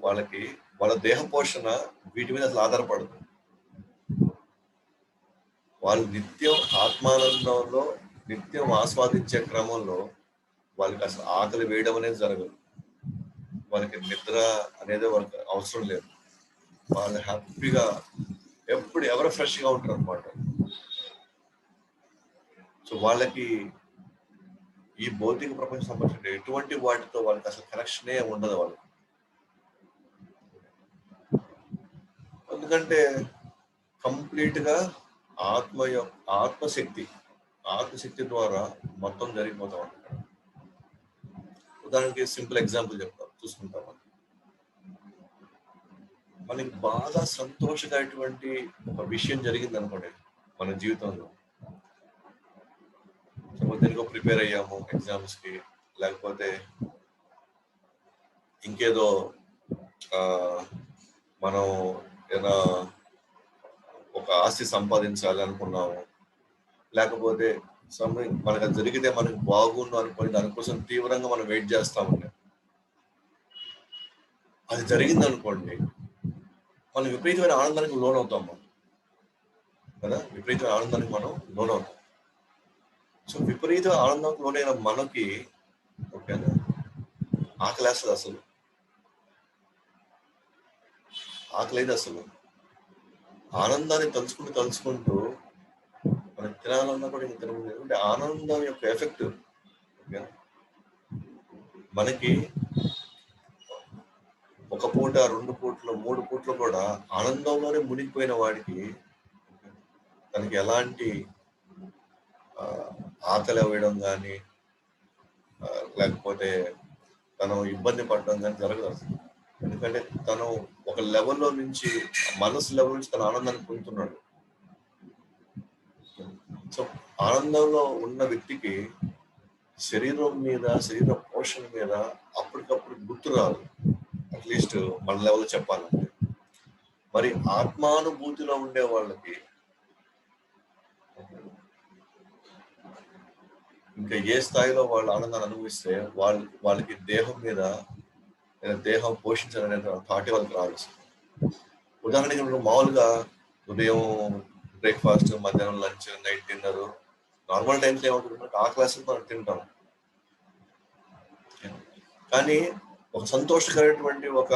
వాళ్ళకి వాళ్ళ దేహ పోషణ వీటి మీద అసలు ఆధారపడదు. వాళ్ళు నిత్యం ఆత్మానందంలో నిత్యం ఆస్వాదించే క్రమంలో వాళ్ళకి అసలు ఆకలి వేయడం అనేది జరగదు. వాళ్ళకి నిద్ర అనేది వాళ్ళకి అవసరం లేదు. వాళ్ళు హ్యాపీగా ఎప్పుడు ఎవరు ఫ్రెష్గా ఉంటారు అనమాట. సో వాళ్ళకి ఈ భౌతిక ప్రపంచం సంబంధించిన ఎటువంటి వాటితో వాళ్ళకి అసలు కనెక్షనే ఉండదు వాళ్ళకి. ఎందుకంటే కంప్లీట్ గా ఆత్మశక్తి ద్వారా మొత్తం జరిగిపోతా ఉంటుంది. ఉదాహరణకి సింపుల్ ఎగ్జాంపుల్ చెప్తాం, చూసుకుంటాం. మనకి బాగా సంతోషకరమైనటువంటి ఒక విషయం జరిగింది అనుకోండి మన జీవితంలో. దేనికో ప్రిపేర్ అయ్యాము ఎగ్జామ్స్ కి, లేకపోతే ఇంకేదో మనం ఏదైనా ఒక ఆస్తి సంపాదించాలి అనుకున్నాము, లేకపోతే మనకు అది జరిగితే మనకి బాగుండు అనుకుని దానికోసం తీవ్రంగా మనం వెయిట్ చేస్తామండి. అది జరిగింది అనుకోండి, మనం విపరీతమైన ఆనందానికి లోనవుతాం కదా, విపరీతమైన ఆనందానికి మనం లోనవుతాం. సో విపరీత ఆనందానికి లోనైన మనకి ఓకేనా ఆకలేస్తుంది, అసలు ఆకలేదు. అసలు ఆనందాన్ని తలుచుకుంటూ మనకి తినాలన్నా కూడా ఇంకా తినలేదు. అంటే ఆనందం యొక్క ఎఫెక్ట్ మనకి ఒక పూట, 2 పూటలు, 3 పూటలు కూడా ఆనందంలోనే మునిగిపోయిన వాడికి తనకి ఎలాంటి ఆకలి అవ్వడం కానీ లేకపోతే తను ఇబ్బంది పడడం కానీ జరగదు అసలు. ఎందుకంటే తను ఒక లెవెల్లో నుంచి, మనసు లెవెల్ నుంచి తన ఆనందాన్ని పొందుతున్నాడు. సో ఆనందంలో ఉన్న వ్యక్తికి శరీరం మీద, శరీర పోషణ మీద అప్పటికప్పుడు గుర్తు రాదు, అట్లీస్ట్ మన లెవెల్లో చెప్పాలంటే. మరి ఆత్మానుభూతిలో ఉండే వాళ్ళకి ఇంకా ఏ స్థాయిలో వాళ్ళు ఆనందాన్ని అనుభవిస్తే వాళ్ళకి దేహం మీద, దేహం పోషించాలనే థాట్ వాళ్ళకి రాదు. ఉదాహరణకి మామూలుగా ఉదయం బ్రేక్ఫాస్ట్, మధ్యాహ్నం lunch, night dinner, normal times ఏమవుతుంది, ఆకలి మనం తింటాం. కానీ ఒక సంతోషకరమైనటువంటి ఒక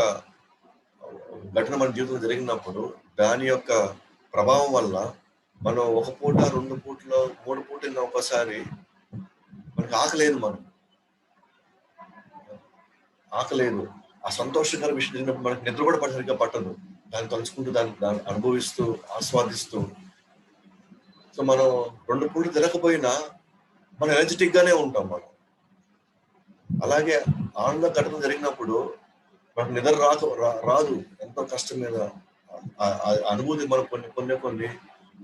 ఘటన మన జీవితంలో జరిగినప్పుడు దాని యొక్క ప్రభావం వల్ల మనం 1 పూట, 2 పూటలో, 3 పూటలు ఒకసారి మనకి ఆకలేదు. ఆకలేదు. ఆ సంతోషకర విషయం జరిగినప్పుడు మనకి నిద్ర కూడా సరిగ్గా పట్టదు. దాన్ని తలుచుకుంటూ, దాన్ని అనుభవిస్తూ, ఆస్వాదిస్తూ. సో మనం 2 పూటలు తినకపోయినా మనం ఎనర్జెటిక్ గానే ఉంటాం. మనం అలాగే ఆనంద ఘటన జరిగినప్పుడు మనకు నిద్ర రాదు. ఎంతో కష్టం మీద అనుభూతి మనం కొన్ని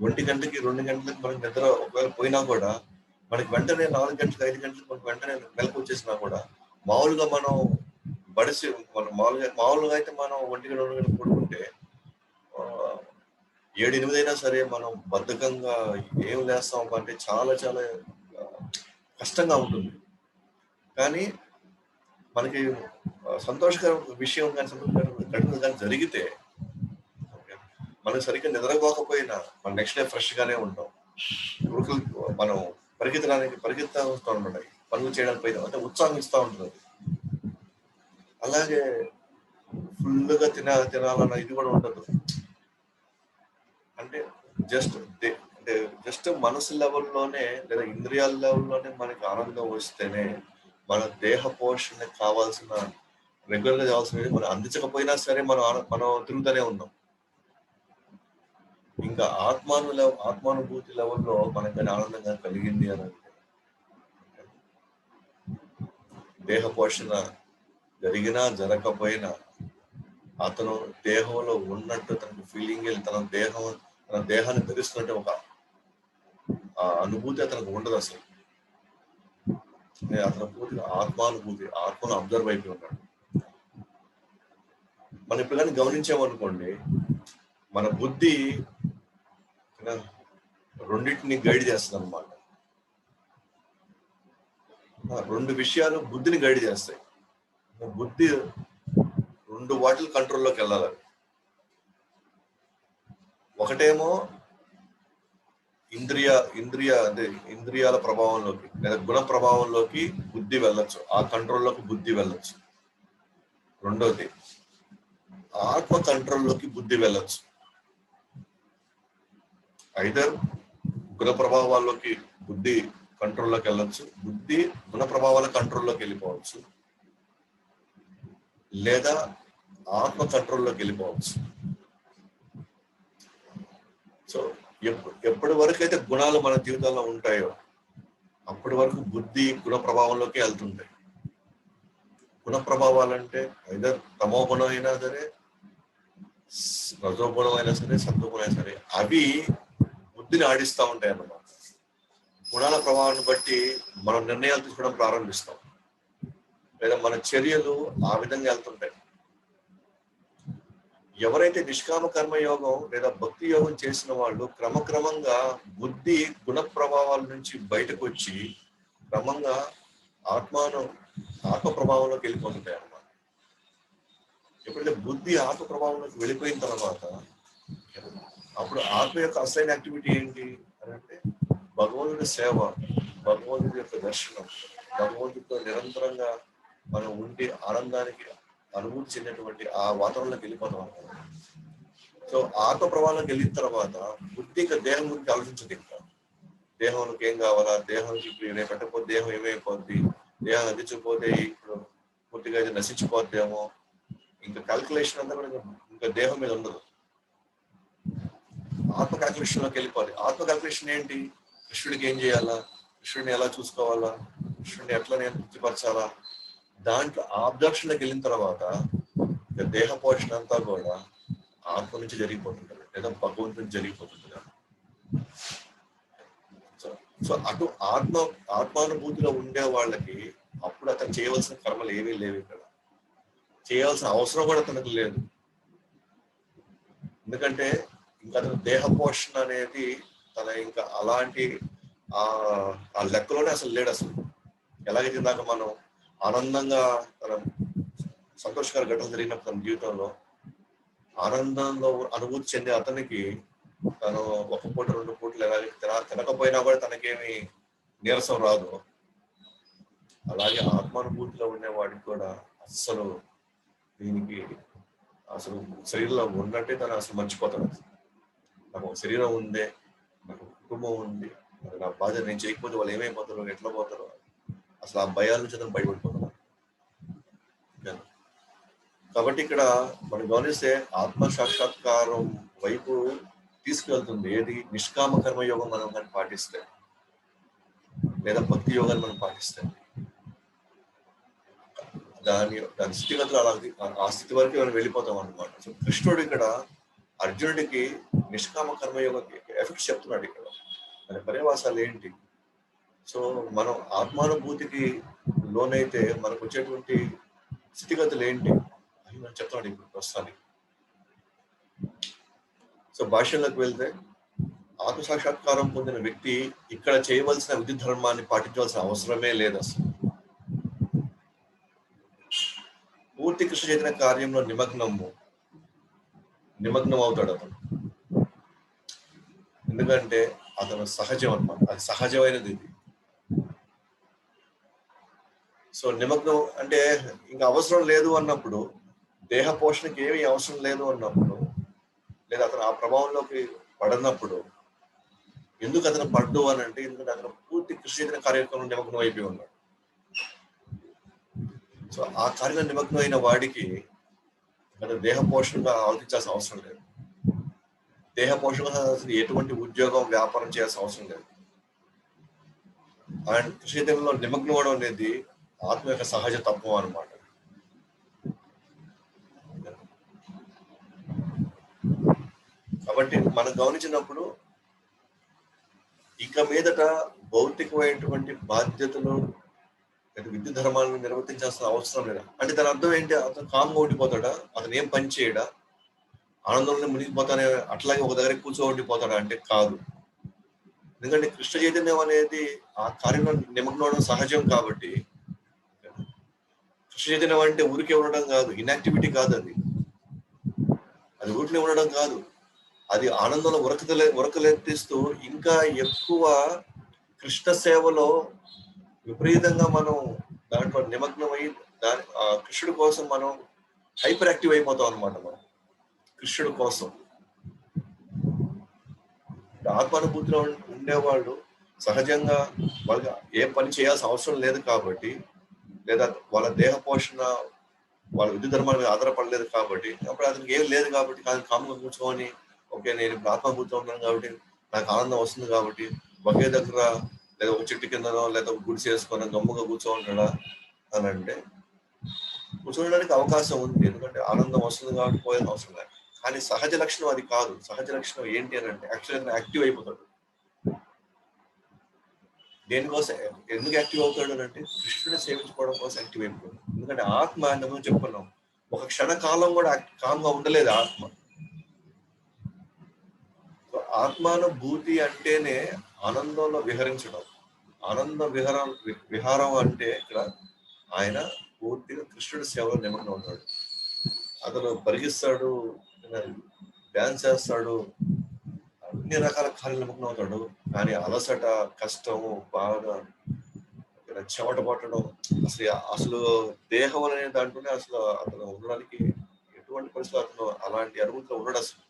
1 గంటకి, 2 గంటలకి మనకి నిద్ర ఒకవేళ పోయినా కూడా మనకి వెంటనే 4 గంటలకు, 5 గంటలకు మనకు వెంటనే మెలకు వచ్చేసినా కూడా మామూలుగా మనం మామూలుగా అయితే మనం 1 గంట, 2 గంటలు పడుకుంటే 7, 8 అయినా సరే మనం బద్ధకంగా ఏం లేస్తాం అంటే చాలా చాలా కష్టంగా ఉంటుంది. కానీ మనకి సంతోషకర విషయం కానీ, సంతోషకర ఘటన కానీ జరిగితే మనకు సరిగ్గా నిద్రపోకపోయినా మన నెక్స్ట్ డే ఫ్రెష్ గానే ఉంటాం. మనం పరిగెత్తా ఉంటాం, పనులు చేయడానికి పోయినా అంటే ఉత్సాహం ఇస్తూ ఉంటుంది. అలాగే ఫుల్గా తినాలన్న ఇది కూడా ఉండదు. అంటే జస్ట్ మనసు లెవెల్లోనే లేదా ఇంద్రియాల లెవెల్లోనే మనకి ఆనందం వస్తేనే మన దేహ పోషణ కావాల్సిన, రెగ్యులర్ గా కావాల్సినవి మనం అందించకపోయినా సరే మనం తిరుగుతూనే ఉన్నాం. ఇంకా ఆత్మానుభూతి లెవెల్లో మనకి ఆనందంగా కలిగింది అని అంటే దేహ పోషణ జరిగినా జరగకపోయినా అతను దేహంలో ఉన్నట్టు తనకు ఫీలింగ్, తన దేహాన్ని ధరిస్తున్నట్టు ఒక అనుభూతి అతనికి ఉండదు అసలు. అతను పూర్తిగా ఆత్మానుభూతి, ఆత్మను అబ్జర్వ్ అయిపోయి ఉన్నాడు. మనం ఇప్పుడు కానీ గమనించామనుకోండి, మన బుద్ధి రెండింటిని గైడ్ చేస్తుంది అనమాట. 2 విషయాలు బుద్ధిని గైడ్ చేస్తాయి. బుద్ధి 2 వాటిల కంట్రోల్లోకి వెళ్ళాలి. ఒకటేమో ఇంద్రియాల ప్రభావంలోకి లేదా గుణ ప్రభావంలోకి బుద్ధి వెళ్ళొచ్చు, ఆ కంట్రోల్లోకి బుద్ధి వెళ్ళొచ్చు. రెండోది ఆత్మ కంట్రోల్లోకి బుద్ధి వెళ్ళొచ్చు. ఐదర్ గుణ ప్రభావాల్లోకి బుద్ధి కంట్రోల్లోకి వెళ్ళొచ్చు, బుద్ధి గుణ ప్రభావాల కంట్రోల్లోకి వెళ్ళిపోవచ్చు, లేదా ఆత్మ కంట్రోల్లోకి వెళ్ళిపోవచ్చు. సో ఎప్పటి వరకు అయితే గుణాలు మన జీవితంలో ఉంటాయో అప్పటి వరకు బుద్ధి గుణ ప్రభావంలోకి వెళ్తుంటాయి. గుణ ప్రభావాలంటే ఐదర్ తమో గుణం అయినా సరే, రజోగుణం అయినా సరే, సత్వగుణం అయినా సరే, అవి బుద్ధిని ఆడిస్తూ ఉంటాయి అన్నమాట. గుణాల ప్రభావాన్ని బట్టి మనం నిర్ణయాలు తీసుకోవడం ప్రారంభిస్తాం, లేదా మన చర్యలు ఆ విధంగా వెళ్తుంటాయి. ఎవరైతే నిష్కామ కర్మయోగం లేదా భక్తి యోగం చేసిన వాళ్ళు క్రమక్రమంగా బుద్ధి గుణ ప్రభావాల నుంచి బయటకు వచ్చి క్రమంగా ఆత్మ ప్రభావంలోకి వెళ్ళిపోతుంటాయి అన్నమాట. ఎప్పుడైతే బుద్ధి ఆత్మ ప్రభావంలోకి వెళ్ళిపోయిన తర్వాత అప్పుడు ఆత్మ యొక్క అసలైన యాక్టివిటీ ఏంటి అని అంటే భగవంతుడి సేవ, భగవంతుడి యొక్క దర్శనం, భగవంతుడితో నిరంతరంగా మనం ఉండి ఆనందానికి అనుభూతి చెందినటువంటి ఆ వాతావరణంలోకి వెళ్ళిపోతాం అన్నమాట. సో ఆత్మ ప్రభావంలోకి వెళ్ళిన తర్వాత బుద్ధి ఇంకా దేహం గురించి ఆలోచించదు. ఇంకా దేహానికి ఏం కావాలా, దేహానికి ఇప్పుడు రేపు పెట్టకపోతే దేహం ఏమైపోద్ది, దేహం అందించకపోతే ఇప్పుడు పూర్తిగా అయితే నశించిపోద్దేమో, ఇంకా క్యాల్కులేషన్ అంతా కూడా ఇంకా దేహం మీద ఉండదు. ఆత్మ క్యాల్కులేషన్ లోకి వెళ్ళిపోవాలి. ఆత్మ క్యాల్కులేషన్ ఏంటి? కృష్ణుడికి ఏం చేయాలా, కృష్ణుడిని ఎలా చూసుకోవాలా, కృష్ణుడిని ఎట్లా నేను తృప్తిపరచాలా, దాంట్లో ఆబ్జర్షన్లోకి వెళ్ళిన తర్వాత దేహ పోషణ అంతా కూడా ఆత్మ నుంచి జరిగిపోతుంటుంది లేదా భగవంతు నుంచి జరిగిపోతుంటుంది. సో అటు ఆత్మానుభూతిలో ఉండే వాళ్ళకి అప్పుడు అతను చేయవలసిన కర్మలు ఏమీ లేవు, ఇక్కడ చేయవలసిన అవసరం కూడా అతనికి లేదు. ఎందుకంటే ఇంకా అతను దేహ పోషణ అనేది తన ఇంకా అలాంటి ఆ లెక్కలోనే అసలు లేడు. అసలు ఎలాగైతే ఇందాక మనం ఆనందంగా తన సంతోషకర ఘటన జరిగినప్పుడు తన జీవితంలో ఆనందంలో అనుభూతి చెందే అతనికి తను ఒక పూట 2 పూటలు ఎలాగైతే తినకపోయినా కూడా తనకేమి నీరసం రాదు, అలాగే ఆత్మానుభూతిలో ఉండేవాడికి కూడా అసలు దీనికి అసలు శరీరంలో ఉన్నట్టే తను అసలు మర్చిపోతాడు. నాకు ఒక శరీరం ఉందే, నాకు కుటుంబం ఉంది, నా బాధ్యత నేను చేయకపోతే వాళ్ళు ఏమైపోతారు, ఎట్లా పోతారు, అసలు ఆ భయాల నుంచి అతను బయటపడిపోతాడు. కాబట్టి ఇక్కడ మనం గమనిస్తే ఆత్మ సాక్షాత్కారం వైపు తీసుకువెళ్తుంది ఏది? నిష్కామ కర్మయోగం మనం కానీ పాటిస్తే లేదా భక్తి యోగాన్ని మనం పాటిస్తే దాని స్థితిగతులు అలా ఆ స్థితి వరకు మనం వెళ్ళిపోతాం అనమాట. సో కృష్ణుడు ఇక్కడ అర్జునుడికి నిష్కామ కర్మయోగ ఎఫెక్ట్స్ చెప్తున్నాడు. ఇక్కడ దాని పర్యవాసాలు ఏంటి? సో మనం ఆత్మానుభూతికి లోనైతే మనకు వచ్చేటువంటి స్థితిగతులు ఏంటి అని మనం చెప్తున్నాడు ఇప్పుడు ప్రస్తుతానికి. సో భాష్యంలోకి వెళ్తే ఆత్మ సాక్షాత్కారం పొందిన వ్యక్తి ఇక్కడ చేయవలసిన విధి ధర్మాన్ని పాటించవలసిన అవసరమే లేదు. అసలు పూర్తి కృష్ణ చైతన్య కార్యంలో నిమగ్నం అవుతాడు అతను. ఎందుకంటే అతను సహజం అన్నమాట, అది సహజమైనది ఇది. సో నిమగ్నం అంటే ఇంకా అవసరం లేదు అన్నప్పుడు, దేహ పోషణకి ఏమీ అవసరం లేదు అన్నప్పుడు, లేదా అతను ఆ ప్రభావంలోకి పడనప్పుడు, ఎందుకు అతను పడ్డు అని అంటే ఎందుకంటే అతను పూర్తి కృషి చైతన్య కార్యక్రమంలో నిమగ్నం అయిపోయి ఉన్నాడు. సో ఆ కార్యంలో నిమగ్నం అయిన వాడికి అతను దేహ పోషణగా ఆలోచించాల్సిన అవసరం లేదు, దేహ పోషణ ఎటువంటి ఉద్యోగం వ్యాపారం చేయాల్సిన అవసరం లేదు. అండ్ కృషి చైతన్యంలో నిమగ్నం అవడం అనేది ఆత్మ యొక్క సహజ తత్వం అన్నమాట. కాబట్టి మనం గమనించినప్పుడు ఇక మీదట భౌతికమైనటువంటి బాధ్యతలు విద్యు ధర్మాలను నిర్వర్తించాల్సిన అవసరం లేదా. అంటే దాని అర్థం ఏంటి? అతను కామ్గా ఉండిపోతాడా, అతను ఏం పని చేయడా, ఆనందంలో మునిగిపోతానే అట్లాగే ఒక దగ్గర కూర్చోండిపోతాడా అంటే కాదు. ఎందుకంటే కృష్ణ చైతన్యం అనేది ఆ కార్యంలో నిమగ్నం సహజం. కాబట్టి కృష్ణ చైతన్యం అంటే ఊరికే ఉండడం కాదు, ఇన్యాక్టివిటీ కాదు, అది ఊరికే ఉండడం కాదు. అది ఆనందంలో ఉరకలెత్తిస్తూ ఇంకా ఎక్కువ కృష్ణ సేవలో విపరీతంగా మనం దాంట్లో నిమగ్నమై కృష్ణుడి కోసం మనం హైపర్ యాక్టివ్ అయిపోతాం అనమాట. మనం కృష్ణుడి కోసం ఆత్మానుభూతిలో ఉండేవాళ్ళు సహజంగా వాళ్ళకి ఏ పని చేయాల్సిన అవసరం లేదు కాబట్టి, లేదా వాళ్ళ దేహ పోషణ వాళ్ళ విద్యుత్ ధర్మాల మీద ఆధారపడలేదు కాబట్టి, అప్పుడు అతనికి ఏం లేదు కాబట్టి కామ్గా కూర్చొని ఓకే నేను ఇప్పుడు ఆత్మానుభూతిలో ఉన్నాను కాబట్టి నాకు ఆనందం వస్తుంది కాబట్టి ఒకే దగ్గర లేదా ఒక చెట్టు కిందనో లేదా ఒక గుడి చేసుకొని గమ్ముగా కూర్చోంటాడా అని అంటే కూర్చోడానికి అవకాశం ఉంది, ఎందుకంటే ఆనందం వస్తుంది కాబట్టి పోయేది అవసరం లేదు. కానీ సహజ లక్షణం అది కాదు. సహజ లక్షణం ఏంటి అని అంటే యాక్చువల్గా యాక్టివ్ అయిపోతాడు. దేనికోసం ఎందుకు యాక్టివ్ అవుతాడు అని అంటే కృష్ణుని సేవించుకోవడం కోసం యాక్టివ్ అయిపోతాడు. ఎందుకంటే ఆత్మ అని చెప్పుకున్నాం, ఒక క్షణకాలం కూడా కామ్గా ఉండలేదు ఆత్మ. ఆత్మానుభూతి అంటేనే ఆనందంలో విహరించడం. ఆనంద విహారం అంటే ఇక్కడ ఆయన పూర్తిగా కృష్ణుడి సేవలో నిమగ్నం అవుతాడు. అతను పరిగిస్తాడు, డ్యాన్స్ చేస్తాడు, అన్ని రకాల కార్యాలు నిమగ్నం అవుతాడు. కానీ అలసట, కష్టము, బాధ, చెమట పట్టడం, అసలు దేహం అనే దాంట్లోనే అసలు అతను ఉండడానికి ఎటువంటి పరిస్థితులు అతను అలాంటి అనుభూతిలో ఉండడు. అసలు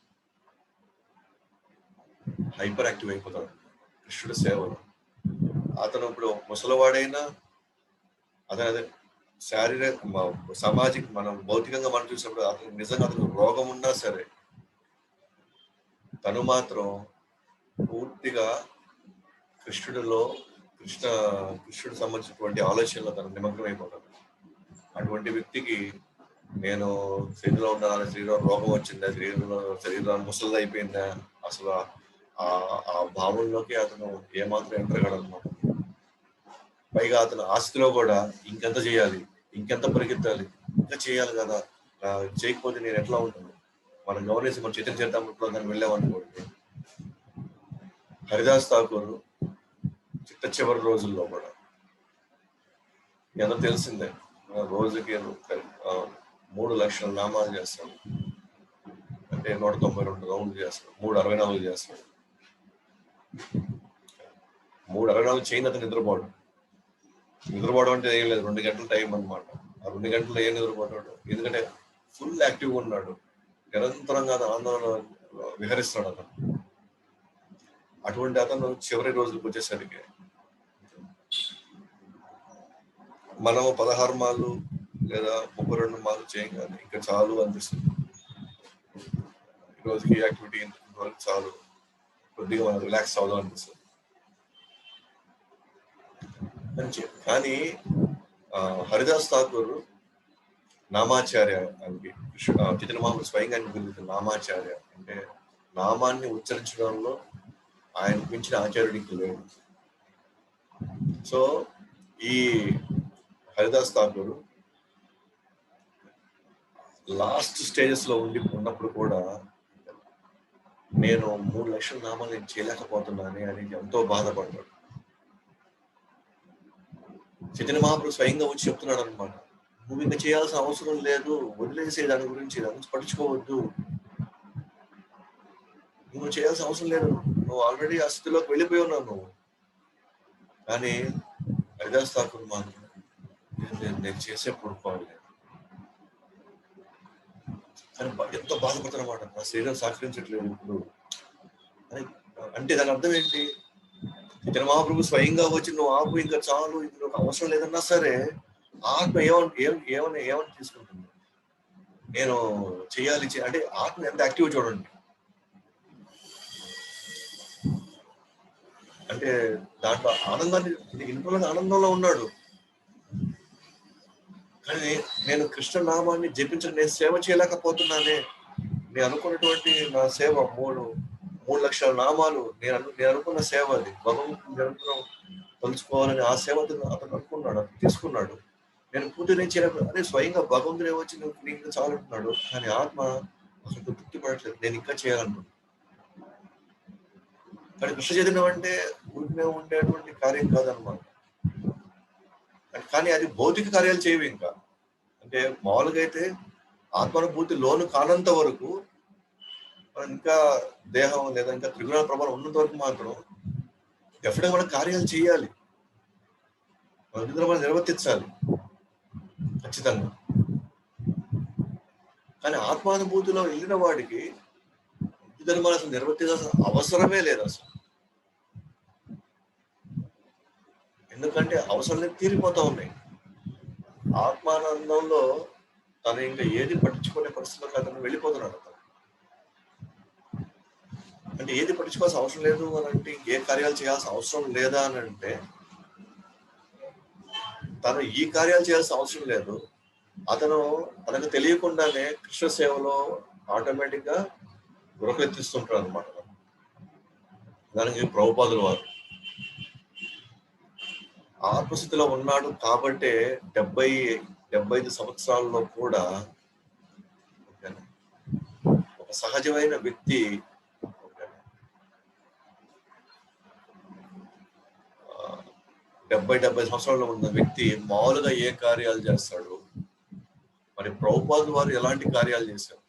హైపర్ యాక్టివ్ అయిపోతాడు కృష్ణుడి సేవలో. అతను ఇప్పుడు ముసలివాడైనా అదే శారీరక సామాజిక మనం భౌతికంగా మనం చూసినప్పుడు అతను నిజంగా అతను రోగం ఉన్నా సరే తను మాత్రం పూర్తిగా కృష్ణుడిలో కృష్ణుడికి సంబంధించినటువంటి ఆలోచనలో తను నిమగ్నం అయిపోతాడు. అటువంటి వ్యక్తికి నేను శరీరంలో ఉండాలని, శరీరం రోగం వచ్చిందా, శరీరం ముసలిది అయిపోయిందా, అసలు ఆ భావంలోకి అతను ఏమాత్రం ఎంటర్ కాడనమాట. పైగా అతను ఆస్తిలో కూడా ఇంకెంత చేయాలి, ఇంకెంత పరిగెత్తాలి, ఇంకా చేయాలి కదా, చేయకపోతే నేను ఎట్లా ఉంటాను. మనం గమనించి మనం చైతన్య చరితామృతంలో దాన్ని వెళ్ళామనుకోండి, హరిదాస్ ఠాకూర్ చిట్ట చివరి రోజుల్లో కూడా ఎంత తెలిసిందే రోజుకి 3 లక్షల నామాలు చేస్తాడు. అంటే 192 రౌండ్లు చేస్తాడు, 364 చేస్తాడు. 364 చేయని అతను నిద్రపోవడం అంటే ఏం లేదు, 2 గంటల టైం అనమాట. ఆ 2 గంటలు ఏం నిద్రపోతాడు, ఎందుకంటే ఫుల్ యాక్టివ్గా ఉన్నాడు, నిరంతరంగా ఆందోళన విహరిస్తాడు అతను. అటువంటి అతను చివరి రోజులకు వచ్చేసరికి మనం 16 మాలు లేదా 32 మాలు చేయగానే ఇంకా చాలు అనిపిస్తుంది. ఈరోజుకి యాక్టివిటీ వరకు చాలు, కొద్దిగా మనం రిలాక్స్ అవుదాం అనిపిస్తుంది. కానీ హరిదాస్ ఠాకూర్ నామాచార్య అని చైతన్య మహాప్రభు స్వయంగా పిలుస్తుంది. నామాచార్య అంటే నామాన్ని ఉచ్చరించడంలో ఆయన మించిన ఆచార్యుడికి లేడు. సో ఈ హరిదాస్ ఠాకూర్ లాస్ట్ స్టేజెస్ లో ఉన్నప్పుడు కూడా నేను 3 లక్షల నామాలు నేను చేయలేకపోతున్నాను అని ఎంతో బాధపడ్డాడు. చైతన్య మహాప్రభు స్వయంగా వచ్చి చెప్తున్నాడు అనమాట, నువ్వు ఇంకా చేయాల్సిన అవసరం లేదు, వదిలేసే దాని గురించి పట్టించుకోవద్దు, నువ్వు చేయాల్సిన అవసరం లేదు, నువ్వు ఆల్రెడీ ఆ స్థితిలోకి వెళ్ళిపోయి ఉన్నావు నువ్వు. కానీ హరిదాస్ ఠాకూర్ మాత్రం నేను చేసే పడుకోవాలి కానీ ఎంతో బాధపడుతున్నమాట, నా శరీరం సహకరించట్లేదు ఇప్పుడు అంటే దాని అర్థం ఏంటి? ఇతర మహాప్రభు స్వయంగా వచ్చి నువ్వు ఆపు, ఇంకా చాలు, ఇది అవసరం లేదన్నా సరే ఆత్మ ఏమని తీసుకుంటుంది, నేను చేయాలి అంటే ఆత్మ ఎంత యాక్టివ్ చూడండి. అంటే దాంట్లో ఆనందాన్ని ఇంట్లో ఆనందంలో ఉన్నాడు. కానీ నేను కృష్ణ నామాన్ని జపించక నేను సేవ చేయలేకపోతున్నానే, నేను అనుకున్నటువంటి నా సేవ 3 లక్షల నామాలు నేను అనుకున్న సేవ, అది భగవంతుని నిరంతరం తలుచుకోవాలని ఆ సేవ అతను అనుకున్నాడు, తీసుకున్నాడు. నేను పూర్తి నేను చేయలేకపోతే అదే స్వయంగా భగవంతుడే వచ్చి నువ్వు ఇంకా చాలంటున్నాడు. కానీ ఆత్మ అసలు తృప్తి పడట్లేదు, నేను ఇంకా చేయాలనుకున్నాను. కానీ కృష్ణ చైతన్యం అంటే ఊరినే ఉండేటువంటి కార్యం కాదనమాట. కానీ అది భౌతిక కార్యాలు చేయవు. ఇంకా అంటే మామూలుగా అయితే ఆత్మానుభూతి లోను కానంత వరకు మనం ఇంకా దేహం లేదా ఇంకా త్రిగుణ ప్రభావం ఉన్నంత వరకు మాత్రం డెఫినెట్గా మనం కార్యాలు చేయాలి, మన విధులు మనం నిర్వర్తించాలి ఖచ్చితంగా. కానీ ఆత్మానుభూతిలో వెళ్ళిన వాడికి ధర్మాలు అసలు నిర్వర్తించాల్సిన అవసరమే లేదు అసలు. ఎందుకంటే అవసరాలు తీరిపోతా ఉన్నాయి. ఆత్మానందంలో తను ఇంకా ఏది పట్టించుకునే పరిస్థితిలోకి అతను వెళ్ళిపోతున్నాడు. అంటే ఏది పట్టించుకోవాల్సిన అవసరం లేదు అని అంటే, ఏ కార్యాలు చేయాల్సిన అవసరం లేదా అని అంటే, తను ఈ కార్యాలు చేయాల్సిన అవసరం లేదు. అతను తనకు తెలియకుండానే కృష్ణ సేవలో ఆటోమేటిక్ గా గృహెత్తిస్తుంటాడు అనమాట. దానికి ప్రభుపాదుల వారు ఆత్మస్థితిలో ఉన్నాడు కాబట్టే 75 సంవత్సరాల్లో కూడా ఒక సహజమైన వ్యక్తి 70 సంవత్సరాల్లో ఉన్న వ్యక్తి మామూలుగా ఏ కార్యాలు చేస్తాడు? మరి ప్రభుపాదుల వారు ఎలాంటి కార్యాలు చేశారు?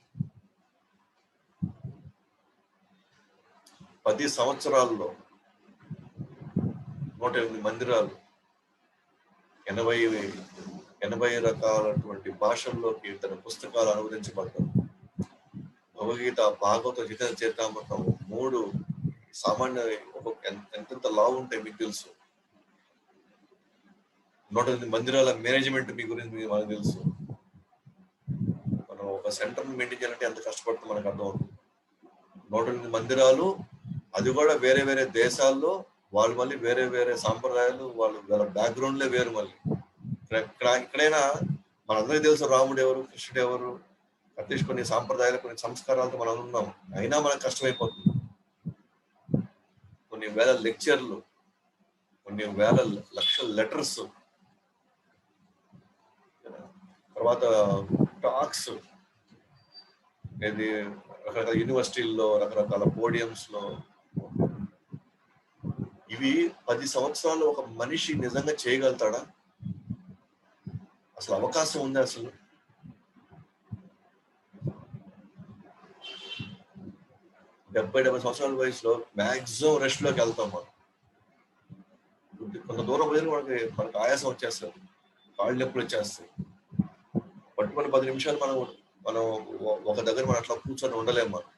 10 సంవత్సరాల్లో 108 మందిరాలు, 80 రకాలటువంటి భాషల్లోకి తన పుస్తకాలు అనువదించబడ్డాయి. భగవద్గీత, భాగవత, జితేంద్ర చరితామృతం 3 సామాన్య ఎంతెంత లావు ఉంటాయి మీకు తెలుసు. 108 మందిరాల మేనేజ్మెంట్ మీ గురించి మనకు తెలుసు. మనం ఒక సెంటర్ మెయింటైన్ చేయాలంటే ఎంత కష్టపడుతుందో మనకు అర్థం అవుతుంది. 108 మందిరాలు, అది కూడా వేరే వేరే దేశాల్లో, వాళ్ళు మళ్ళీ వేరే వేరే సాంప్రదాయాలు, వాళ్ళ బ్యాక్గ్రౌండ్లే వేరు. మళ్ళీ ఇక్కడైనా మనందరికీ తెలుసు రాముడు ఎవరు, కృష్ణుడు ఎవరు, అట్లీస్ట్ కొన్ని సాంప్రదాయాలు, కొన్ని సంస్కారాలతో మనం ఉన్నాం. అయినా మనకు కష్టమైపోతుంది. కొన్ని వేల లెక్చర్లు, కొన్ని వేల లక్షల లెటర్స్, తర్వాత టాక్స్, ఇది రకరకాల యూనివర్సిటీల్లో, రకరకాల పోడియంస్ లో. ఇవి 10 సంవత్సరాలు ఒక మనిషి నిజంగా చేయగలుగుతాడా? అసలు అవకాశం ఉంది? అసలు 70 సంవత్సరాల వయసులో మ్యాక్సిమం రెస్ట్ లోకి వెళ్తాం మనం. కొంత దూరం పోయి మనకు ఆయాసం వచ్చేస్తుంది, కాళ్ళు నొప్పులు వచ్చేస్తాయి. పట్టుకొని 10 నిమిషాలు మనం ఒక దగ్గర మనం అట్లా కూర్చొని ఉండలేము మనం.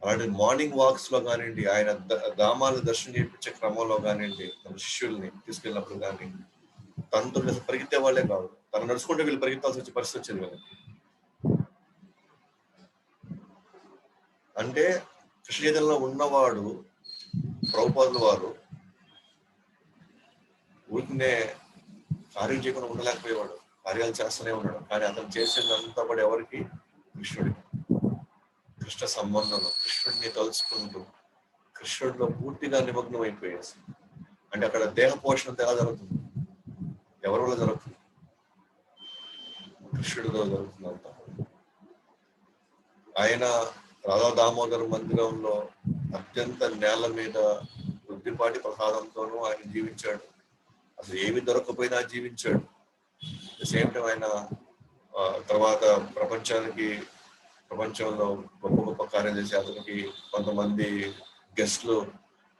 అలాంటి మార్నింగ్ వాక్స్ లో కానివ్వండి, ఆయన ధామాలను దర్శనం చేయించే క్రమంలో కానివ్వండి, తన శిష్యుల్ని తీసుకెళ్ళినప్పుడు కానీ, తనతో పరిగెత్తే వాళ్ళే కాదు, తను నడుచుకుంటే వీళ్ళు పరిగెత్తాల్సి వచ్చే పరిస్థితి వచ్చింది కదా. అంటే కృష్ణ చైతన్యంలో ఉన్నవాడు ప్రభుపాదుల వారు ఊరికనే కార్యం చేయకుండా ఉండలేకపోయేవాడు, కార్యాలు చేస్తూనే ఉన్నాడు. కానీ అతను చేసిందంతా కూడా ఎవరికి? కృష్ణుడికి. కృష్ణ సంబంధంలో కృష్ణుడిని తలుచుకుంటూ కృష్ణుడిలో పూర్తిగా నిమగ్నం అయిపోయేసి. అంటే అక్కడ దేహ పోషణ ఎలా జరుగుతుంది? ఎవరి వల్ల జరుగుతుంది? కృష్ణుడితో జరుగుతుంది అంతా. ఆయన రాధా దామోదర్ మందిరంలో అత్యంత నేల మీద వృద్ధిపాటి ప్రసాదంతోనూ ఆయన జీవించాడు. అసలు ఏమి దొరకపోయినా జీవించాడు. సేమ్ టైం ఆయన తర్వాత ప్రపంచంలో గొప్ప గొప్ప కార్యాలు చేసి అతనికి కొంతమంది గెస్ట్లు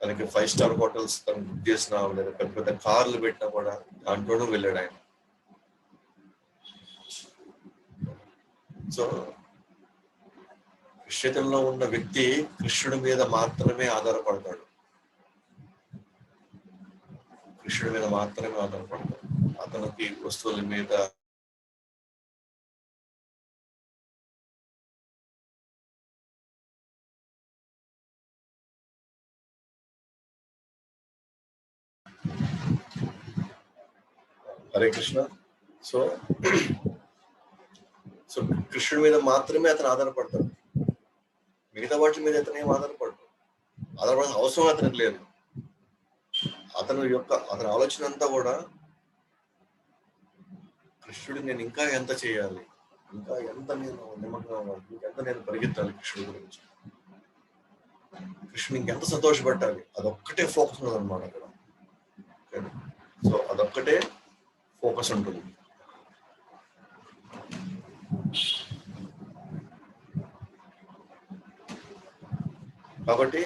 తనకి 5 స్టార్ హోటల్స్ తను బుక్ చేసినా, లేదా పెద్ద పెద్ద కార్లు పెట్టినా కూడా దాంట్లోనూ వెళ్ళాడు ఆయన. సో కృష్ణలో ఉన్న వ్యక్తి కృష్ణుడి మీద మాత్రమే ఆధారపడతాడు. కృష్ణుడి మీద మాత్రమే ఆధారపడతాడు. అతనికి వస్తువుల మీద హరే కృష్ణ. సో కృష్ణుడి మీద మాత్రమే అతను ఆధారపడతాడు. మిగతా వాటి మీద అతను ఏం ఆధారపడాల్సిన అవసరం అతనికి లేదు. అతని ఆలోచన అంతా కూడా కృష్ణుడిని నేను ఇంకా ఎంత చేయాలి, ఇంకా ఎంత నేను నిమగ్నం అవ్వాలి, ఇంకెంత నేను పరిగెత్తాలి కృష్ణుడి గురించి, కృష్ణుని ఇంకెంత సంతోషపెట్టాలి, అదొక్కటే ఫోకస్ ఉంటుంది అనమాట అక్కడ. సో అదొక్కటే ఫోకస్ ఉంటుంది. కాబట్టి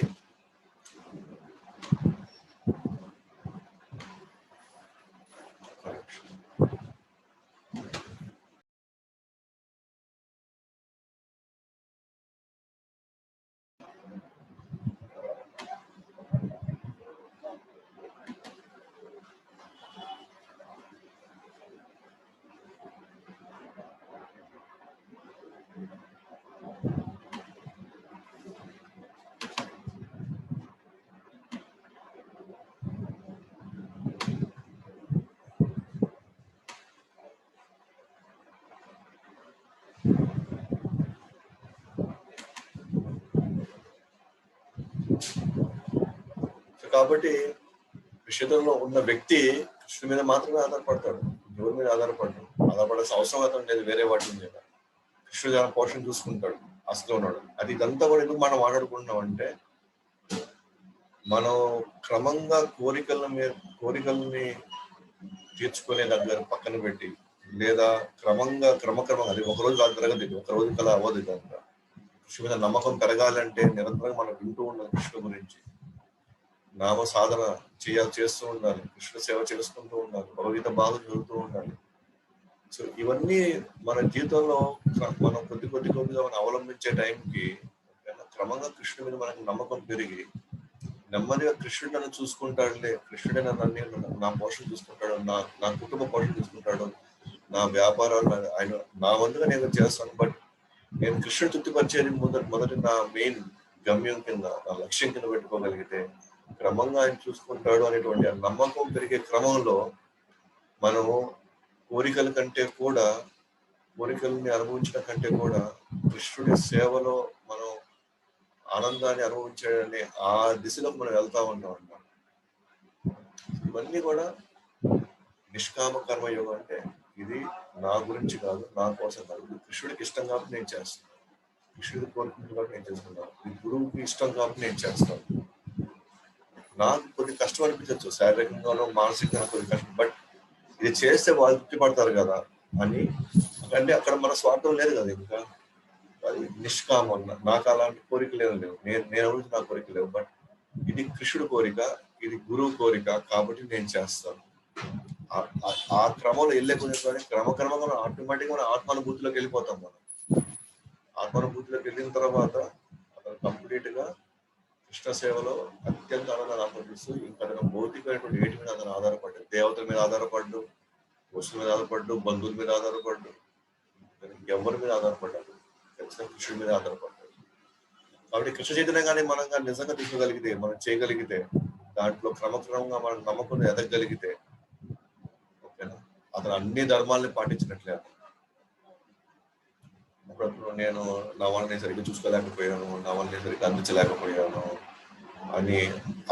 కృష్ణలో ఉన్న వ్యక్తి కృష్ణుడి మీద మాత్రమే ఆధారపడతాడు, ఎవరి మీద ఆధారపడాల్సిన అవసరం అతను లేదు వేరే వాటి మీద. కృష్ణుడు తన పోషణ చూసుకుంటాడు, అసలు ఉన్నాడు. అది ఇదంతా కూడా ఎందుకు మనం మాట్లాడుకుంటున్నాం అంటే, మనం క్రమంగా కోరికల్ని తీర్చుకునే దగ్గర పక్కన పెట్టి, లేదా క్రమక్రమంగా అది ఒక రోజు కాదు, జరగదు, ఒక రోజు కల అవ్వదు. ఇదంతా కృష్ణు మీద నమ్మకం పెరగాలంటే నిరంతరం మనం వింటూ ఉండాలి, కృష్ణు గురించి నామ సాధన చేస్తూ ఉండాలి, కృష్ణ సేవ చేసుకుంటూ ఉండాలి, భగవద్గీత బాగా చదువుతూ ఉండాలి. సో ఇవన్నీ మన జీవితంలో మనం కొద్దిగా మనం అవలంబించే టైంకి క్రమంగా కృష్ణుడి మీద మనకు నమ్మకం పెరిగి, నెమ్మదిగా కృష్ణుడు నన్ను చూసుకుంటాడులే, కృష్ణుడే నా పోషణ చూసుకుంటాడు, నా కుటుంబ పోషణ చూసుకుంటాడు, నా వ్యాపారాలు ఆయన నా వంతుగా నేను చేస్తాను. బట్ నేను కృష్ణుడు తృప్తిపరిచేది మొదటి నా మెయిన్ గమ్యం కింద, నా లక్ష్యం కింద పెట్టుకోగలిగితే క్రమంగా ఆయన చూసుకుంటాడు అనేటువంటి నమ్మకం పెరిగే క్రమంలో మనము కోరికల్ని అనుభవించడం కంటే కూడా కృష్ణుడి సేవలో మనం ఆనందాన్ని అనుభవించాడనే ఆ దిశలో మనం వెళ్తా ఉంటాం అన్నమాట. ఇవన్నీ కూడా నిష్కామ కర్మయోగం అంటే ఇది నా గురించి కాదు, నా కోసం కాదు, కృష్ణుడికి ఇష్టం కాబట్టి నేను చేస్తాను, కృష్ణుడికి కోరుకుంటుంది కాబట్టి నేను చేసుకుంటాను, ఈ గురువుకి ఇష్టం కాబట్టి నేను చేస్తాను. నాకు కొద్ది కష్టం అనిపించవచ్చు, శారీరకంగానో మానసికంగా కొద్ది కష్టం, బట్ ఇది చేస్తే వాళ్ళు తృప్తి పడతారు కదా అని. అంటే అక్కడ మన స్వార్థం లేదు కదా, ఇంకా అది నిష్కామం. నాకు అలాంటి కోరికలు లేవు, నేను నా కోరిక లేవు, బట్ ఇది కృష్ణుడి కోరిక, ఇది గురువు కోరిక కాబట్టి నేను చేస్తాను. ఆ క్రమంలో వెళ్ళే కొంచెం క్రమక్రమంగా మనం ఆటోమేటిక్గా మన ఆత్మానుభూతిలోకి వెళ్ళిపోతాం. మనం ఆత్మానుభూతిలోకి వెళ్ళిన తర్వాత అతను కంప్లీట్ గా కృష్ణ సేవలో అత్యంత ఆనందాన్ని ఆస్వాదిస్తూ, ఇంకా భౌతికమైనటువంటి ఏటి మీద అతను ఆధారపడ్డాడు, దేవతల మీద ఆధారపడ్డు, వస్తువుల మీద ఆధారపడ్డు, బంధువుల మీద ఆధారపడ్డు, ఎవరి మీద ఆధారపడ్డాడు, ఖచ్చితంగా కృష్ణుడి మీద ఆధారపడ్డాడు. కాబట్టి కృష్ణ చైతన్యంగానే మనం నిజంగా తీసుకోగలిగితే, మనం చేయగలిగితే, దాంట్లో క్రమక్రమంగా మనం నమ్మకం ఎదగగలిగితే, ఓకేనా, అతను అన్ని ధర్మాలని పాటించినట్లే. అప్పుడప్పుడు నేను నా వాళ్ళని సరిగ్గా చూసుకోలేకపోయాను, నా వాళ్ళని సరిగ్గా అందించలేకపోయాను అని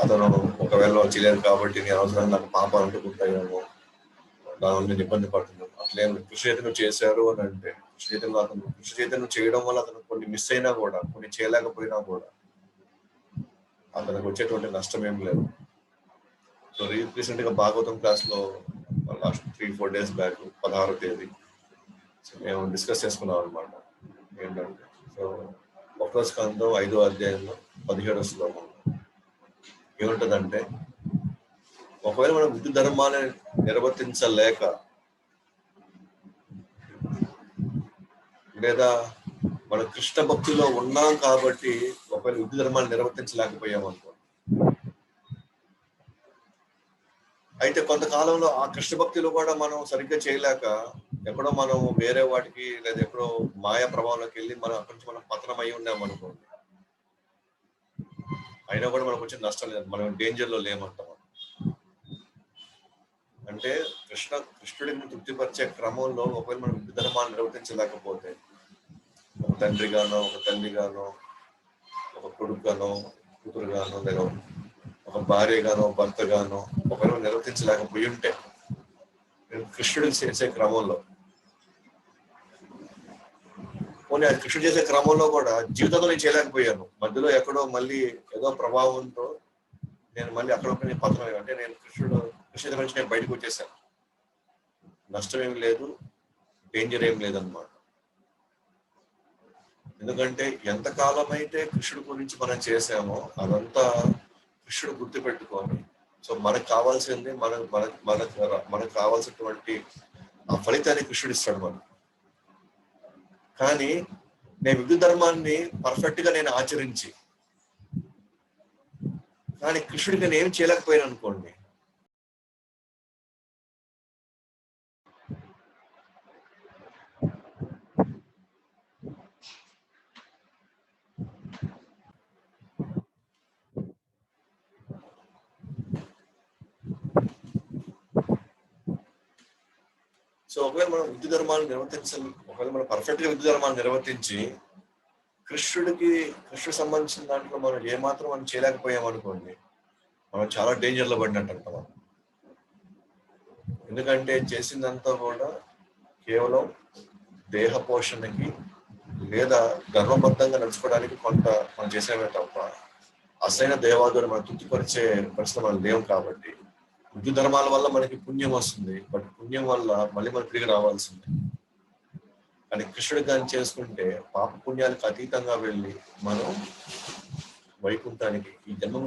అతను ఒకవేళ చేయలేదు కాబట్టి నేను అవసరంగా నాకు పాపాలంటూ గుర్తయ్యాను, దానివల్ల నేను ఇబ్బంది పడుతున్నాను. అట్లేం కృష్ణ చైతన్యం చేశారు అని అంటే, కృష్ణ చైతన్యం చేయడం వల్ల అతను కొన్ని మిస్ అయినా కూడా, కొన్ని చేయలేకపోయినా కూడా అతనికి వచ్చేటువంటి నష్టం ఏం లేదు. సో రీసెంట్ గా భాగవతం క్లాస్ లో లాస్ట్ 3-4 days బ్యాక్ 16వ తేదీ మేము డిస్కస్ చేసుకున్నాం అనమాట. ఏంటంటే, సో 1వ స్కంధం 5వ అధ్యాయంలో 17వ శ్లోకం ఏముంటదంటే, ఒకవేళ మనం విధి ధర్మాన్ని నిర్వర్తించలేక, లేదా మన కృష్ణ భక్తిలో ఉన్నాం కాబట్టి ఒకవేళ విధి ధర్మాన్ని నిర్వర్తించలేకపోయాం అనుకో, అయితే కొంతకాలంలో ఆ కృష్ణ భక్తిలో కూడా మనం సరిగ్గా చేయలేక ఎక్కడో మనం వేరే వాటికి లేదా ఎక్కడో మాయా ప్రభావంలోకి వెళ్ళి మనం అక్కడి నుంచి మనం పతనం అయి ఉన్నాం అనుకోండి, అయినా కూడా మనకు వచ్చే నష్టం లేదు, మనం డేంజర్లో లేమంటాం. అంటే కృష్ణుడిని తృప్తిపరిచే క్రమంలో ఒకవేళ మనం విధి ధర్మాన్ని నిర్వర్తించలేకపోతే, ఒక తండ్రిగానో, ఒక తల్లిగానో, ఒక కొడుకుగానో, కూతురుగానో, లేదా ఒక భార్యగానో, భర్తగానో ఒకవేళ నిర్వర్తించలేకపోయి ఉంటే, కృష్ణుడికి చేసే క్రమంలో, పోనీ అది కృష్ణుడు చేసే క్రమంలో కూడా జీవితంలో నేను చేయలేకపోయాను, మధ్యలో ఎక్కడో మళ్ళీ ఏదో ప్రభావంతో నేను మళ్ళీ అక్కడ పతనం, అంటే నేను కృష్ణుడి నుంచి నేను బయటకు వచ్చేసాను, నష్టం ఏమి లేదు, డేంజర్ ఏం లేదన్నమాట. ఎందుకంటే ఎంతకాలం అయితే కృష్ణుడి గురించి మనం చేసామో అదంతా కృష్ణుడు గుర్తు పెట్టుకొని, సో మనకు కావాల్సింది మనకు కావాల్సినటువంటి ఆ ఫలితాన్ని కృష్ణుడు ఇస్తాడు మనకు. కానీ నేను హిందూ ధర్మాన్ని పర్ఫెక్ట్ గా నేను ఆచరించి, కానీ కృష్ణుడికి నేను ఏం చేయలేకపోయాను అనుకోండి, సో ఒకవేళ మనం విద్యు ధర్మాన్ని ఒకవేళ మనం పర్ఫెక్ట్ గా విద్యు ధర్మాన్ని నిర్వర్తించి కృష్ణుడికి సంబంధించిన దాంట్లో మనం ఏమాత్రం మనం చేయలేకపోయాం అనుకోండి, మనం చాలా డేంజర్ లో పడినట్టు అంటాం. ఎందుకంటే చేసిందంతా కూడా కేవలం దేహ పోషణకి లేదా ధర్మబద్ధంగా నడుచుకోవడానికి కొంత మనం చేసేమే తప్ప అసలైన దేవాదుని మనం తృప్తిపరిచే పరిస్థితి మనం లేవు. కాబట్టి విద్యు ధర్మాల వల్ల మనకి పుణ్యం వస్తుంది, బట్ పుణ్యం వల్ల మళ్ళీ మనం తిరిగి రావాల్సిందే. కానీ కృష్ణుడి గాని చేసుకుంటే పాప పుణ్యాలకు అతీతంగా వెళ్ళి మనం వైకుంఠానికి ఈ జన్మ